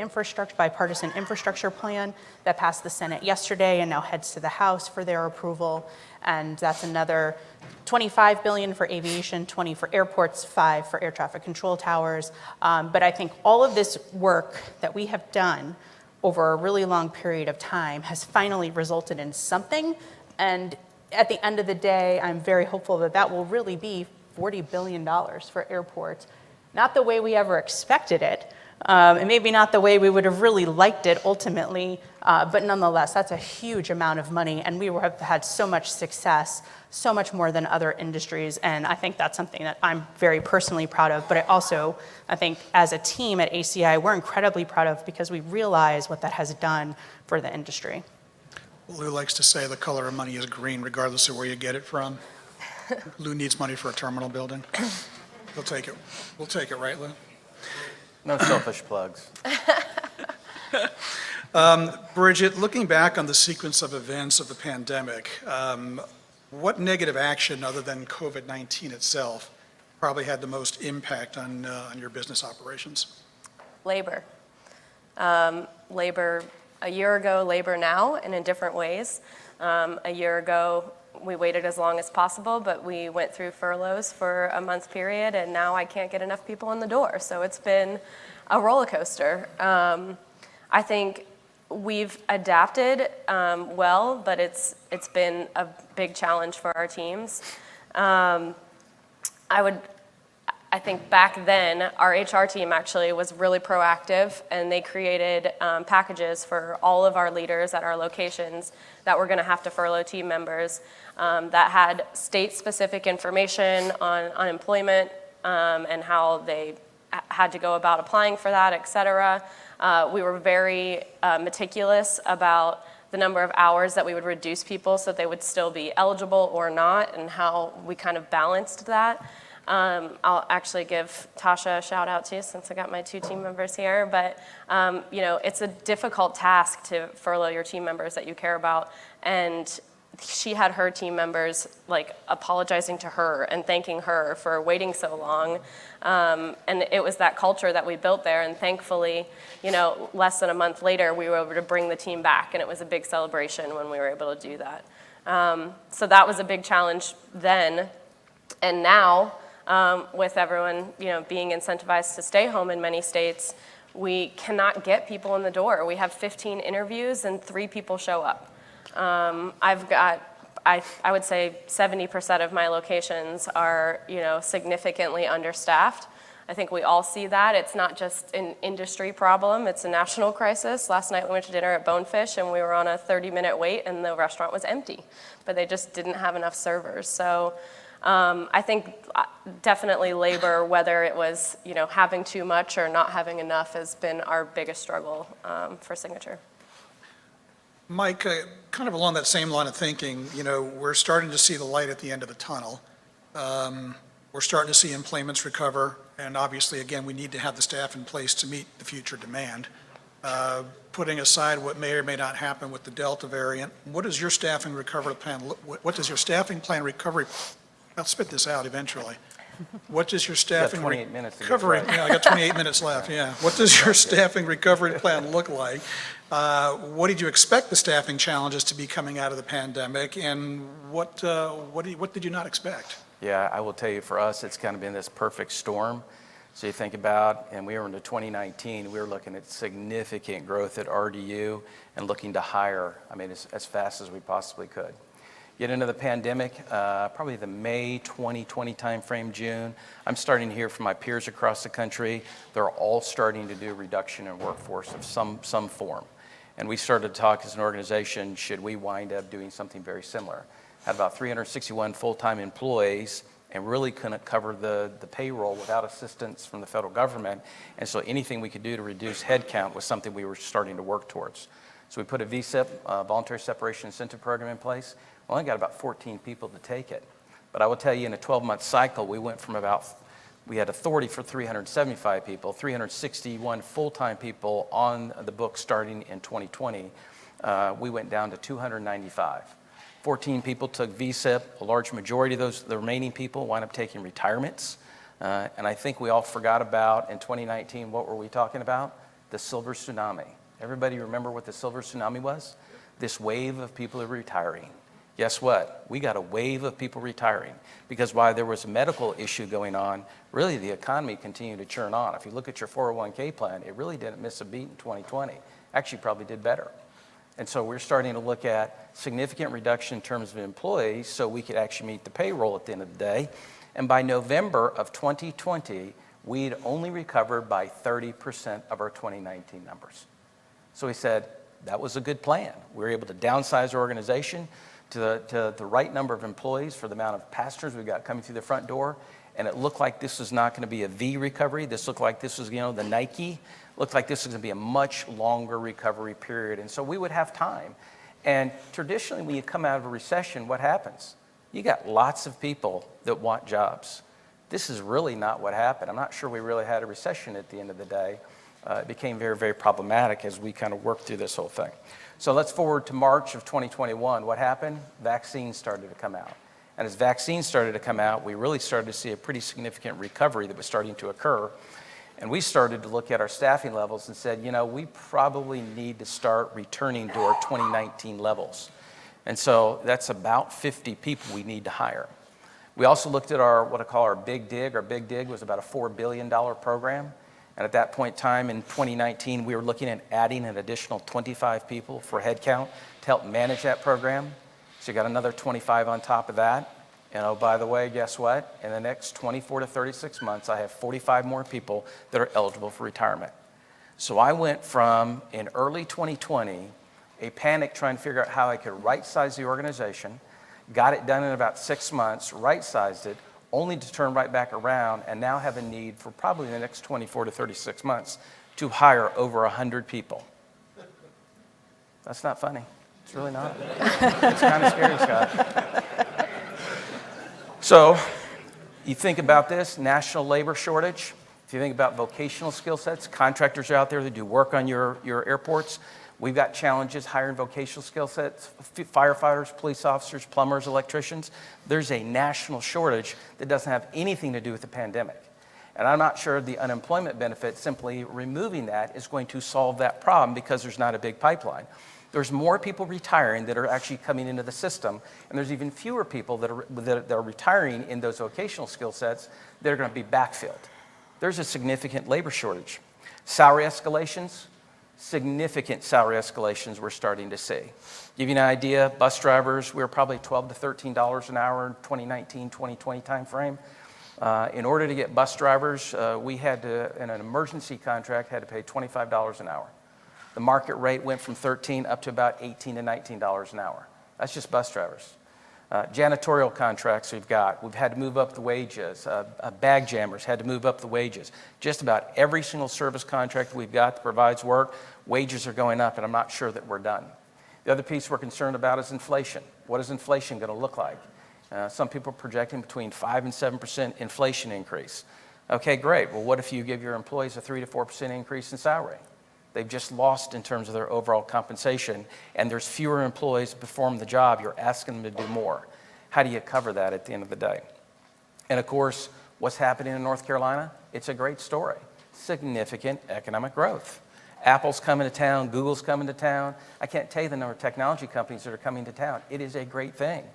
bipartisan infrastructure plan that passed the Senate yesterday and now heads to the House for their approval. And that's another $25 billion for aviation, 20 for airports, 5 for air traffic control towers. But I think all of this work that we have done over a really long period of time has finally resulted in something. And at the end of the day, I'm very hopeful that that will really be $40 billion for airports. Not the way we ever expected it, and maybe not the way we would have really liked it ultimately, but nonetheless, that's a huge amount of money, and we have had so much success, so much more than other industries, and I think that's something that I'm very personally proud of, but I think as a team at ACI, we're incredibly proud of, because we realize what that has done for the industry. Lou likes to say the color of money is green, regardless of where you get it from. Lou needs money for a terminal building. He'll take it. We'll take it, right, Lou? No selfish plugs. Bridget, looking back on the sequence of events of the pandemic, what negative action other than COVID-19 itself probably had the most impact on your business operations? Labor. Labor a year ago, labor now, and in different ways. A year ago, we waited as long as possible, but we went through furloughs for a month period, and now I can't get enough people in the door. So it's been a roller coaster. I think we've adapted well, but it's been a big challenge for our teams. I think back then, our HR team actually was really proactive, and they created packages for all of our leaders at our locations that were going to have to furlough team members that had state-specific information on unemployment and how they had to go about applying for that, et cetera. We were very meticulous about the number of hours that we would reduce people so they would still be eligible or not, and how we kind of balanced that. I'll actually give Tasha a shout out too, since I got my 2 team members here. But it's a difficult task to furlough your team members that you care about. And she had her team members like apologizing to her and thanking her for waiting so long. And it was that culture that we built there. And thankfully, less than a month later, we were able to bring the team back. And it was a big celebration when we were able to do that. So that was a big challenge then. And now, with everyone, being incentivized to stay home in many states, we cannot get people in the door. We have 15 interviews and 3 people show up. I've got, I would say 70% of my locations are, significantly understaffed. I think we all see that. It's not just an industry problem, it's a national crisis. Last night we went to dinner at Bonefish and we were on a 30-minute wait and the restaurant was empty, but they just didn't have enough servers. So I think definitely labor, whether it was, having too much or not having enough, has been our biggest struggle for Signature. Mike, kind of along that same line of thinking, we're starting to see the light at the end of the tunnel. We're starting to see employments recover, and obviously, again, we need to have the staff in place to meet the future demand. Putting aside what may or may not happen with the Delta variant, what does your staffing recovery plan? What does your staffing plan recovery? I'll spit this out eventually. What does your staffing 28 minutes to get recovery? right. Yeah, I got 28 minutes left. Yeah. What does your staffing recovery plan look like? What did you expect the staffing challenges to be coming out of the pandemic, and what did you not expect? Yeah, I will tell you, for us, it's kind of been this perfect storm. So you think about, and we were into 2019, we were looking at significant growth at RDU and looking to hire, as fast as we possibly could. Get into the pandemic, probably the May 2020 timeframe, June. I'm starting to hear from my peers across the country, they're all starting to do reduction in workforce of some form. And we started to talk as an organization, should we wind up doing something very similar? Had about 361 full-time employees and really couldn't cover the payroll without assistance from the federal government. And so anything we could do to reduce headcount was something we were starting to work towards. So we put a VSIP, Voluntary Separation Incentive Program, in place. We only got about 14 people to take it. But I will tell you, in a 12-month cycle, we had authority for 375 people, 361 full-time people on the book starting in 2020. we went down to 295. 14 people took VSIP. A large majority of those, the remaining people, wound up taking retirements. And I think we all forgot about, in 2019, what were we talking about? The silver tsunami. Everybody remember what the silver tsunami was? This wave of people who were retiring. Guess what? We got a wave of people retiring because while there was a medical issue going on, really the economy continued to churn on. If you look at your 401k plan, it really didn't miss a beat in 2020. Actually, probably did better. And so we're starting to look at significant reduction in terms of employees so we could actually meet the payroll at the end of the day. And by November of 2020, we'd only recovered by 30% of our 2019 numbers. So we said, that was a good plan. We were able to downsize our organization to the right number of employees for the amount of passengers we got coming through the front door. And it looked like this was not going to be a V recovery. This looked like this was, the Nike. Looked like this was going to be a much longer recovery period. And so we would have time. And traditionally, when you come out of a recession, what happens? You got lots of people that want jobs. This is really not what happened. I'm not sure we really had a recession at the end of the day. It became very, very problematic as we kind of worked through this whole thing. So let's forward to March of 2021. What happened? Vaccines started to come out. And as vaccines started to come out, we really started to see a pretty significant recovery that was starting to occur. And we started to look at our staffing levels and said, we probably need to start returning to our 2019 levels. And so that's about 50 people we need to hire. We also looked at what I call our Big Dig. Our Big Dig was about a $4 billion program. And at that point in time in 2019, we were looking at adding an additional 25 people for headcount to help manage that program. So you got another 25 on top of that. And oh, by the way, guess what? In the next 24 to 36 months, I have 45 more people that are eligible for retirement. So I went from, in early 2020, a panic trying to figure out how I could right-size the organization, got it done in about 6 months, right-sized it, only to turn right back around and now have a need for probably the next 24 to 36 months to hire over 100 people. That's not funny. It's really not. It's kind of scary, Scott. So you think about this, national labor shortage. If you think about vocational skill sets, contractors are out there that do work on your airports. We've got challenges hiring vocational skill sets, firefighters, police officers, plumbers, electricians. There's a national shortage that doesn't have anything to do with the pandemic. And I'm not sure the unemployment benefit, simply removing that, is going to solve that problem because there's not a big pipeline. There's more people retiring that are actually coming into the system, and there's even fewer people that are retiring in those vocational skill sets that are going to be backfilled. There's a significant labor shortage. Salary escalations, significant salary escalations we're starting to see. Give you an idea, bus drivers, we were probably $12 to $13 an hour in 2019, 2020 timeframe. In order to get bus drivers, we had to, in an emergency contract, had to pay $25 an hour. The market rate went from $13 up to about $18 to $19 an hour. That's just bus drivers. Janitorial contracts we've had to move up the wages. Bag jammers had to move up the wages. Just about every single service contract we've got that provides work, wages are going up, and I'm not sure that we're done. The other piece we're concerned about is inflation. What is inflation going to look like? Some people are projecting between 5% and 7% inflation increase. Okay, great. Well, what if you give your employees a 3% to 4% increase in salary? They've just lost in terms of their overall compensation, and there's fewer employees to perform the job. You're asking them to do more. How do you cover that at the end of the day? And of course, what's happening in North Carolina? It's a great story. Significant economic growth. Apple's coming to town, Google's coming to town. I can't tell you the number of technology companies that are coming to town. It is a great thing.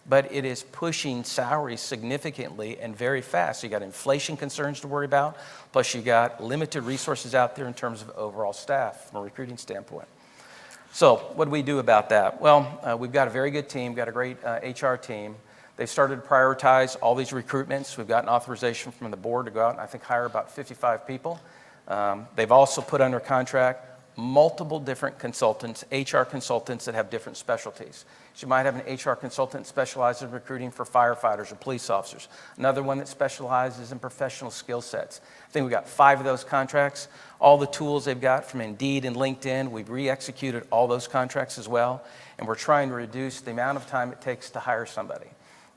But it is pushing salaries significantly and very fast. So you got inflation concerns to worry about, plus you got limited resources out there in terms of overall staff from a recruiting standpoint. So what do we do about that? Well, we've got a very good team, got a great HR team. They've started to prioritize all these recruitments. We've gotten authorization from the board to go out and I think hire about 55 people. They've also put under contract multiple different consultants, HR consultants that have different specialties. So you might have an HR consultant specialized in recruiting for firefighters or police officers. Another one that specializes in professional skill sets. I think we've got 5 of those contracts. All the tools they've got from Indeed and LinkedIn, we've re-executed all those contracts as well. And we're trying to reduce the amount of time it takes to hire somebody.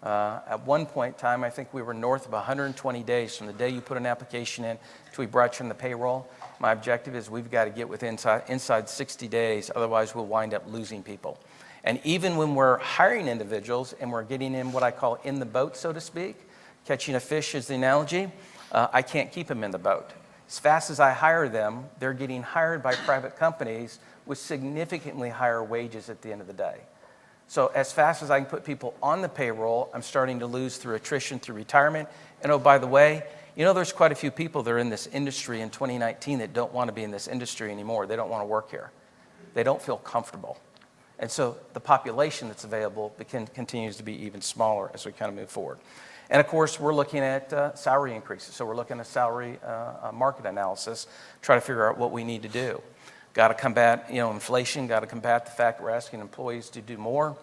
At one point in time, I think we were north of 120 days from the day you put an application in to we brought you in the payroll. My objective is we've got to get within inside 60 days, otherwise we'll wind up losing people. And even when we're hiring individuals and we're getting in what I call in the boat, so to speak, catching a fish is the analogy, I can't keep them in the boat. As fast as I hire them, they're getting hired by private companies with significantly higher wages at the end of the day. So as fast as I can put people on the payroll, I'm starting to lose through attrition, through retirement. And oh, by the way, there's quite a few people that are in this industry in 2019 that don't want to be in this industry anymore. They don't want to work here. They don't feel comfortable. And so the population that's available continues to be even smaller as we kind of move forward. And of course, we're looking at salary increases. So we're looking at salary market analysis, try to figure out what we need to do. Got to combat, inflation, got to combat the fact we're asking employees to do more.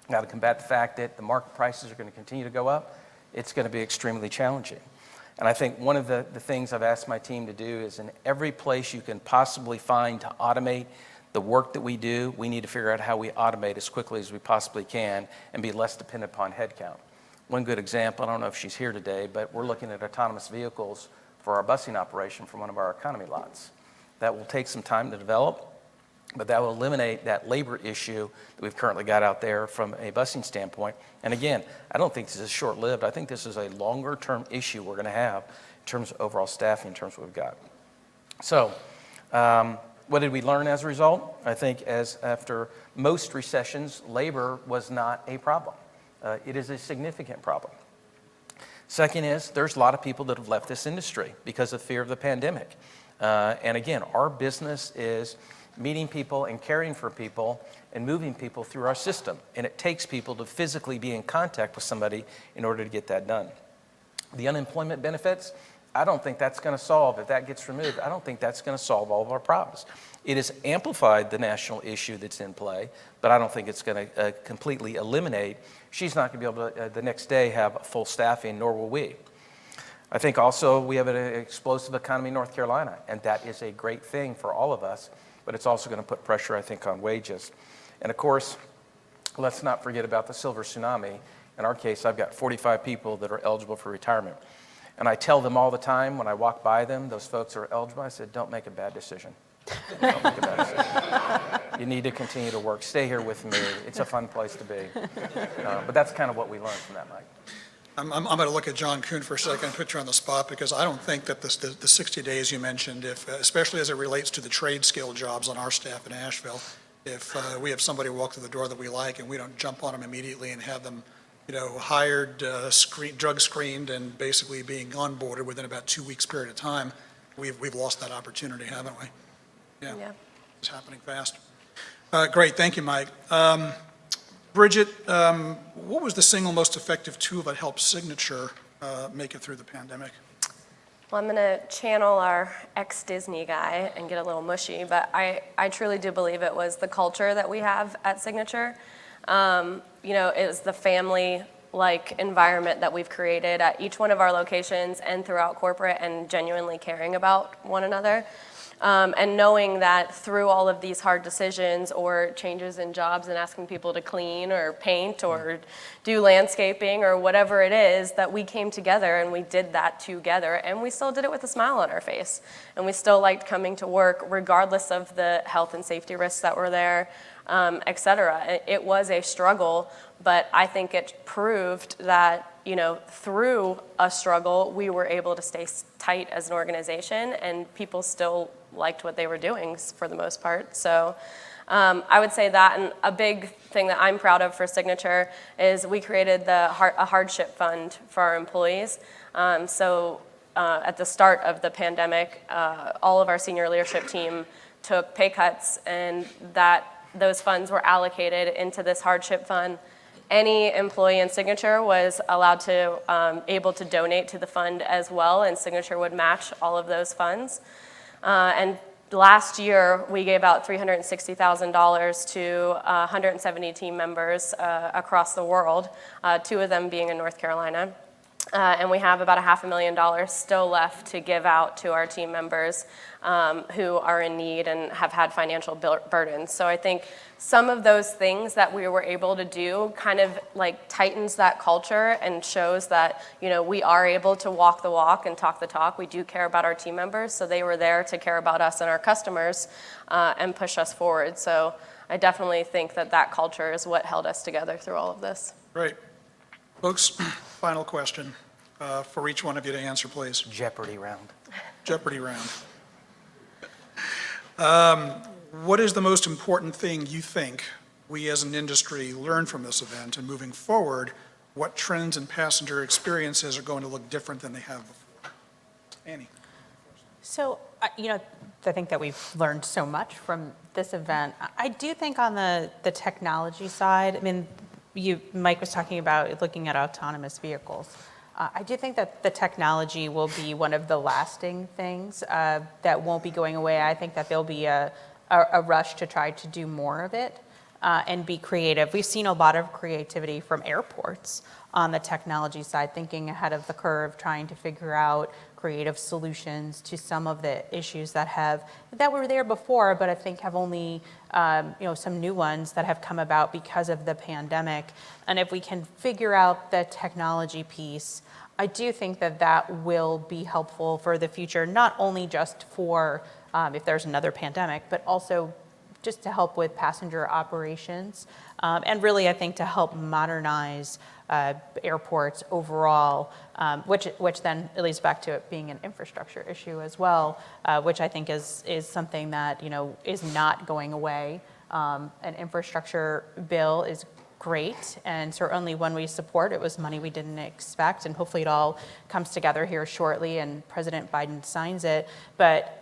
Got to combat the fact that the market prices are going to continue to go up. It's going to be extremely challenging. And I think one of the things I've asked my team to do is in every place you can possibly find to automate the work that we do, we need to figure out how we automate as quickly as we possibly can and be less dependent upon headcount. One good example, I don't know if she's here today, but we're looking at autonomous vehicles for our busing operation from one of our economy lots. That will take some time to develop, but that will eliminate that labor issue that we've currently got out there from a busing standpoint. And again, I don't think this is short-lived. I think this is a longer-term issue we're going to have in terms of overall staffing, in terms of what we've got. So what did we learn as a result? I think as after most recessions, labor was not a problem. It is a significant problem. Second is there's a lot of people that have left this industry because of fear of the pandemic. And again, our business is meeting people and caring for people and moving people through our system. And it takes people to physically be in contact with somebody in order to get that done. The unemployment benefits, I don't think that's going to solve, if that gets removed, I don't think that's going to solve all of our problems. It has amplified the national issue that's in play, but I don't think it's going to completely eliminate. She's not going to be able to, the next day, have full staffing, nor will we. I think also we have an explosive economy in North Carolina, and that is a great thing for all of us, but it's also going to put pressure, I think, on wages. And of course, let's not forget about the silver tsunami. In our case, I've got 45 people that are eligible for retirement. And I tell them all the time when I walk by them, those folks are eligible, I said, don't make a bad decision. Don't make a bad decision. You need to continue to work. Stay here with me. It's a fun place to be. But that's kind of what we learned from that, Mike. I'm going to look at John Kuhn for a second and put you on the spot because I don't think that the 60 days you mentioned, especially as it relates to the trade skill jobs on our staff in Asheville, if we have somebody walk through the door that we like and we don't jump on them immediately and have them hired, drug screened, and basically being onboarded within about 2 weeks period of time, we've lost that opportunity, haven't we? Yeah. It's happening fast. Great, thank you, Mike. Bridget, what was the single most effective tool that helped Signature make it through the pandemic? Well, I'm going to channel our ex-Disney guy and get a little mushy, but I truly do believe it was the culture that we have at Signature. It was the family-like environment that we've created at each one of our locations and throughout corporate, and genuinely caring about one another. And knowing that through all of these hard decisions or changes in jobs and asking people to clean or paint or do landscaping or whatever it is, that we came together and we did that together, and we still did it with a smile on our face. And we still liked coming to work regardless of the health and safety risks that were there, et cetera. It was a struggle, but I think it proved that through a struggle, we were able to stay tight as an organization, and people still liked what they were doing for the most part. So I would say that, and a big thing that I'm proud of for Signature is we created a hardship fund for our employees. At the start of the pandemic, all of our senior leadership team took pay cuts, and those funds were allocated into this hardship fund. Any employee in Signature was allowed to, able to donate to the fund as well, and Signature would match all of those funds. And last year, we gave out $360,000 to 170 team members across the world, 2 of them being in North Carolina. And we have about $500,000 still left to give out to our team members who are in need and have had financial burdens. So I think some of those things that we were able to do kind of like tightens that culture and shows that, you know, we are able to walk the walk and talk the talk. We do care about our team members, so they were there to care about us and our customers and push us forward. So I definitely think that that culture is what held us together through all of this. Great. Folks, final question for each one of you to answer, please. Jeopardy round. Jeopardy round. What is the most important thing you think we as an industry learn from this event, and moving forward, what trends and passenger experiences are going to look different than they have before? Annie. So, you know, I think that we've learned so much from this event. I do think on the technology side, I mean, Mike was talking about looking at autonomous vehicles. I do think that the technology will be one of the lasting things that won't be going away. I think that there'll be a rush to try to do more of it and be creative. We've seen a lot of creativity from airports on the technology side, thinking ahead of the curve, trying to figure out creative solutions to some of the issues that were there before, but I think have only you know, some new ones that have come about because of the pandemic. And if we can figure out the technology piece, I do think that that will be helpful for the future, not only just for if there's another pandemic, but also just to help with passenger operations. And really, I think to help modernize airports overall, which then it leads back to it being an infrastructure issue as well, which I think is something that, you know, is not going away. An infrastructure bill is great, and certainly one we support. It was money we didn't expect, and hopefully it all comes together here shortly and President Biden signs it. But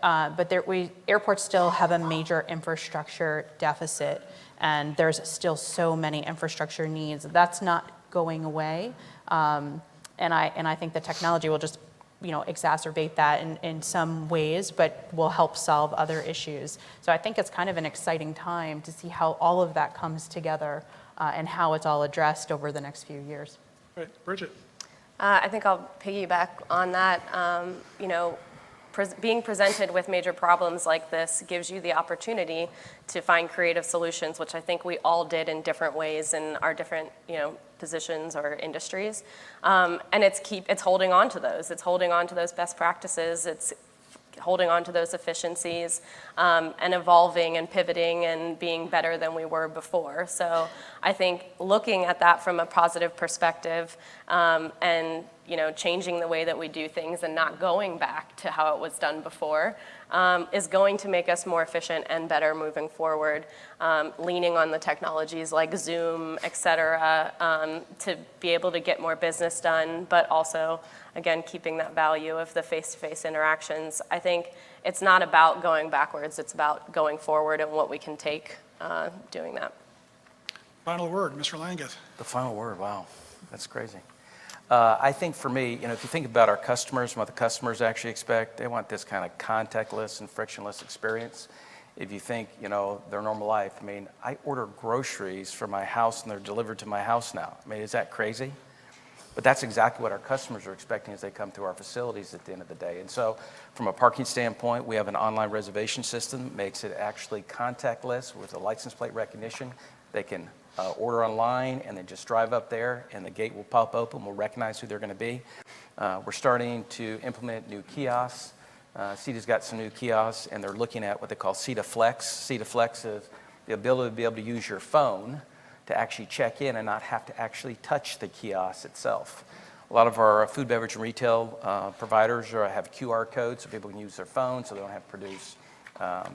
airports still have a major infrastructure deficit, and there's still so many infrastructure needs. That's not going away, and I think the technology will just, you know, exacerbate that in some ways, but will help solve other issues. So I think it's kind of an exciting time to see how all of that comes together and how it's all addressed over the next few years. Right, Bridget. I think I'll piggyback on that. You know, being presented with major problems like this gives you the opportunity to find creative solutions, which I think we all did in different ways in our different, you know, positions or industries. And it's holding on to those. It's holding on to those best practices. It's holding on to those efficiencies and evolving and pivoting and being better than we were before. So I think looking at that from a positive perspective and, you know, changing the way that we do things and not going back to how it was done before is going to make us more efficient and better moving forward, leaning on the technologies like Zoom, et cetera, to be able to get more business done, but also, again, keeping that value of the face-to-face interactions. I think it's not about going backwards, it's about going forward and what we can take doing that. Final word, Mr. Landguth. The final word, wow, that's crazy. I think for me, you know, if you think about our customers and what the customers actually expect, they want this kind of contactless and frictionless experience. If you think, you know, their normal life, I mean, I order groceries from my house and they're delivered to my house now. I mean, is that crazy? But that's exactly what our customers are expecting as they come through our facilities at the end of the day. And so from a parking standpoint, we have an online reservation system, makes it actually contactless with a license plate recognition. They can order online and then just drive up there and the gate will pop open, we'll recognize who they're going to be. We're starting to implement new kiosks. CETA's got some new kiosks and they're looking at what they call CETA Flex. CETA Flex is the ability to be able to use your phone to actually check in and not have to actually touch the kiosk itself. A lot of our food, beverage, and retail providers have QR codes so people can use their phone so they don't have to produce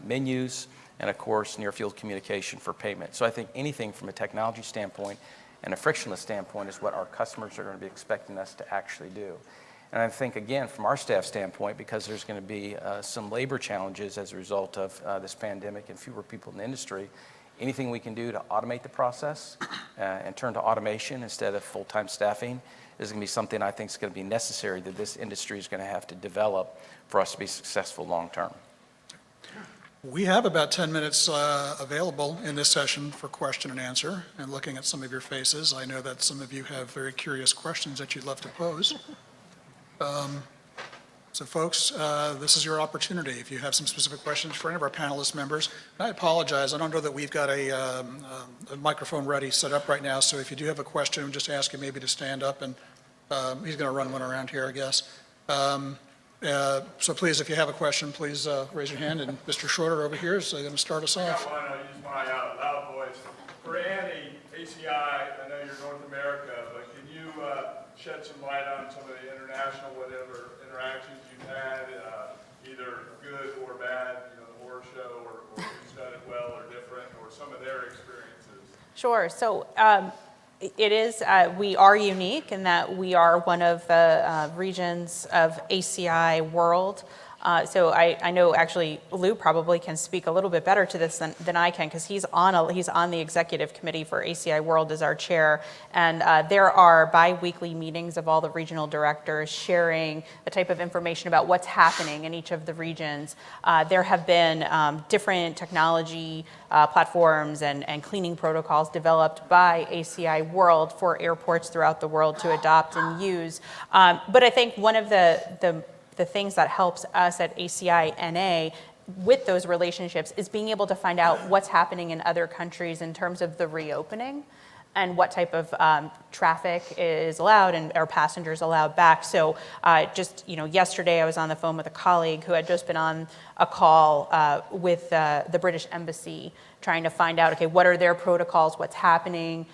menus, and of course, near-field communication for payment. So I think anything from a technology standpoint and a frictionless standpoint is what our customers are going to be expecting us to actually do. And I think, again, from our staff standpoint, because there's going to be some labor challenges as a result of this pandemic and fewer people in the industry, anything we can do to automate the process and turn to automation instead of full-time staffing is going to be something I think is going to be necessary that this industry is going to have to develop for us to be successful long-term. We have about 10 minutes available in this session for question and answer. And looking at some of your faces, I know that some of you have very curious questions that you'd love to pose. So folks, this is your opportunity. If you have some specific questions for any of our panelist members, and I apologize, I don't know that we've got a microphone ready set up right now, so if you do have a question, just ask him maybe to stand up, and he's going to run one around here, I guess. So please, if you have a question, please raise your hand, and Mr. Schroeder over here is going to start us I off. got one, I'll use my loud voice. For Annie, ACI, I know you're North America, but can you shed some light on some of the international, whatever, interactions you've had, either good or bad, you know, the horror show, or who's done it well or different, or some of their experiences? Sure. So it is, we are unique in that we are one of the regions of ACI world. So I know actually Lou probably can speak a little bit better to this than I can, because he's on the executive committee for ACI World as our chair, and there are bi-weekly meetings of all the regional directors sharing the type of information about what's happening in each of the regions. There have been different technology platforms and cleaning protocols developed by ACI World for airports throughout the world to adopt and use. But I think one of the things that helps us at ACI NA with those relationships is being able to find out what's happening in other countries in terms of the reopening and what type of traffic is allowed and are passengers allowed back. So just, yesterday I was on the phone with a colleague who had just been on a call with the British Embassy trying to find out, okay, what are their protocols, what's happening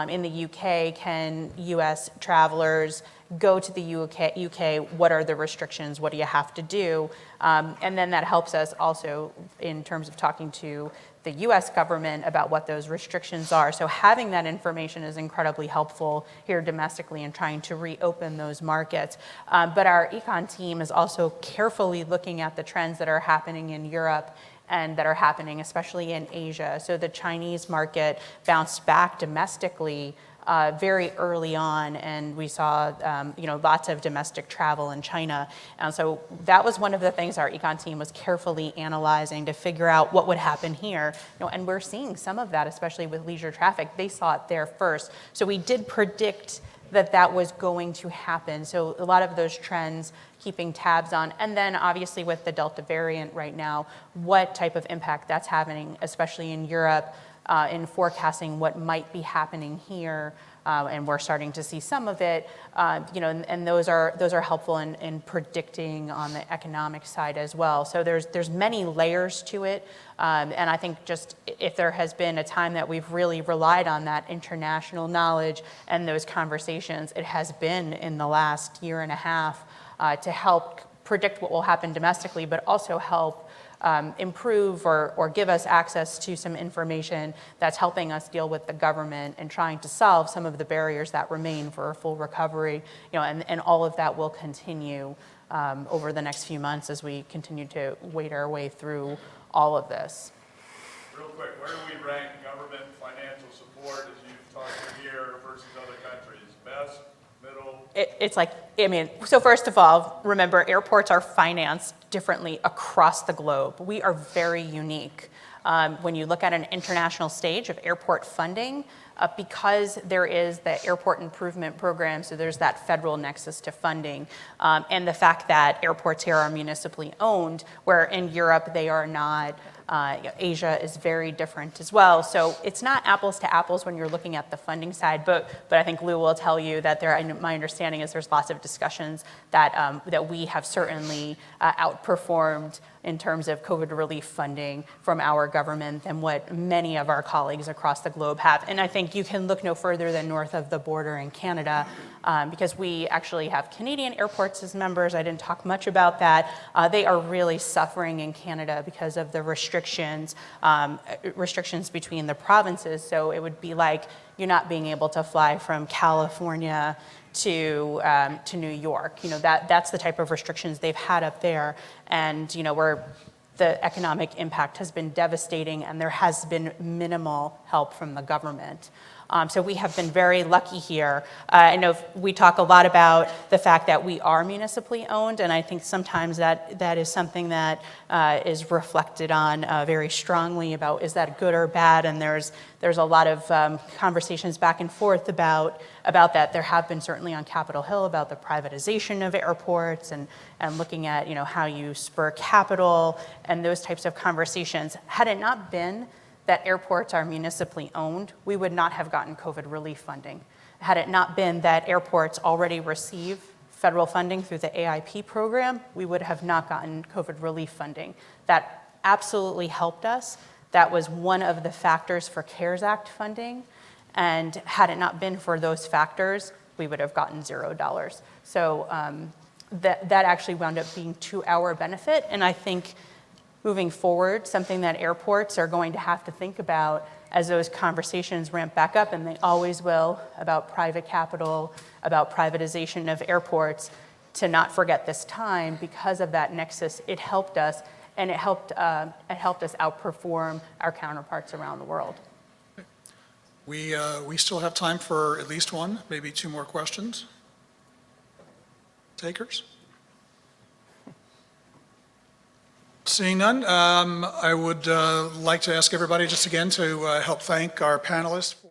in the UK, can US travelers go to the UK, what are the restrictions, what do you have to do? And then that helps us also in terms of talking to the US government about what those restrictions are. So having that information is incredibly helpful here domestically in trying to reopen those markets. But our econ team is also carefully looking at the trends that are happening in Europe and that are happening especially in Asia. So the Chinese market bounced back domestically very early on, and we saw lots of domestic travel in China. And so that was one of the things our econ team was carefully analyzing to figure out what would happen here. And we're seeing some of that, especially with leisure traffic. They saw it there first. So we did predict that was going to happen. So a lot of those trends keeping tabs on. And then obviously with the Delta variant right now, what type of impact that's having, especially in Europe, in forecasting what might be happening here, and we're starting to see some of it, and those are helpful in predicting on the economic side as well. So there's many layers to it, and I think just if there has been a time that we've really relied on that international knowledge and those conversations, it has been in the last year and a half to help predict what will happen domestically, but also help improve or give us access to some information that's helping us deal with the government and trying to solve some of the barriers that remain for a full recovery. And all of that will continue over the next few months as we continue to wade our way through all of this. Real quick, where do we rank government financial support as you've talked here versus other countries? Best, middle? So first of all, remember, airports are financed differently across the globe. We are very unique. When you look at an international stage of airport funding, because there is the airport improvement program, so there's that federal nexus to funding, and the fact that airports here are municipally owned, where in Europe they are not. Asia is very different as well. So it's not apples to apples when you're looking at the funding side, but I think Lou will tell you that my understanding is there's lots of discussions that we have certainly outperformed in terms of COVID relief funding from our government than what many of our colleagues across the globe have. And I think you can look no further than north of the border in Canada, because we actually have Canadian airports as members. I didn't talk much about that. They are really suffering in Canada because of the restrictions between the provinces. So it would be like you're not being able to fly from California to New York. That's the type of restrictions they've had up there, and where the economic impact has been devastating, and there has been minimal help from the government. So we have been very lucky here. I know we talk a lot about the fact that we are municipally owned, and I think sometimes that is something that is reflected on very strongly about is that good or bad, and there's a lot of conversations back and forth about that. There have been certainly on Capitol Hill about the privatization of airports and looking at how you spur capital and those types of conversations. Had it not been that airports are municipally owned, we would not have gotten COVID relief funding. Had it not been that airports already receive federal funding through the AIP program, we would have not gotten COVID relief funding. That absolutely helped us. That was one of the factors for CARES Act funding. And had it not been for those factors, we would have gotten $0. So that actually wound up being to our benefit. And I think moving forward, something that airports are going to have to think about as those conversations ramp back up, and they always will, about private capital, about privatization of airports, to not forget this time. Because of that nexus, it helped us, and it helped us outperform our counterparts around the world. We still have time for at least one, maybe two more questions. Takers? Seeing none, I would like to ask everybody just again to help thank our panelists.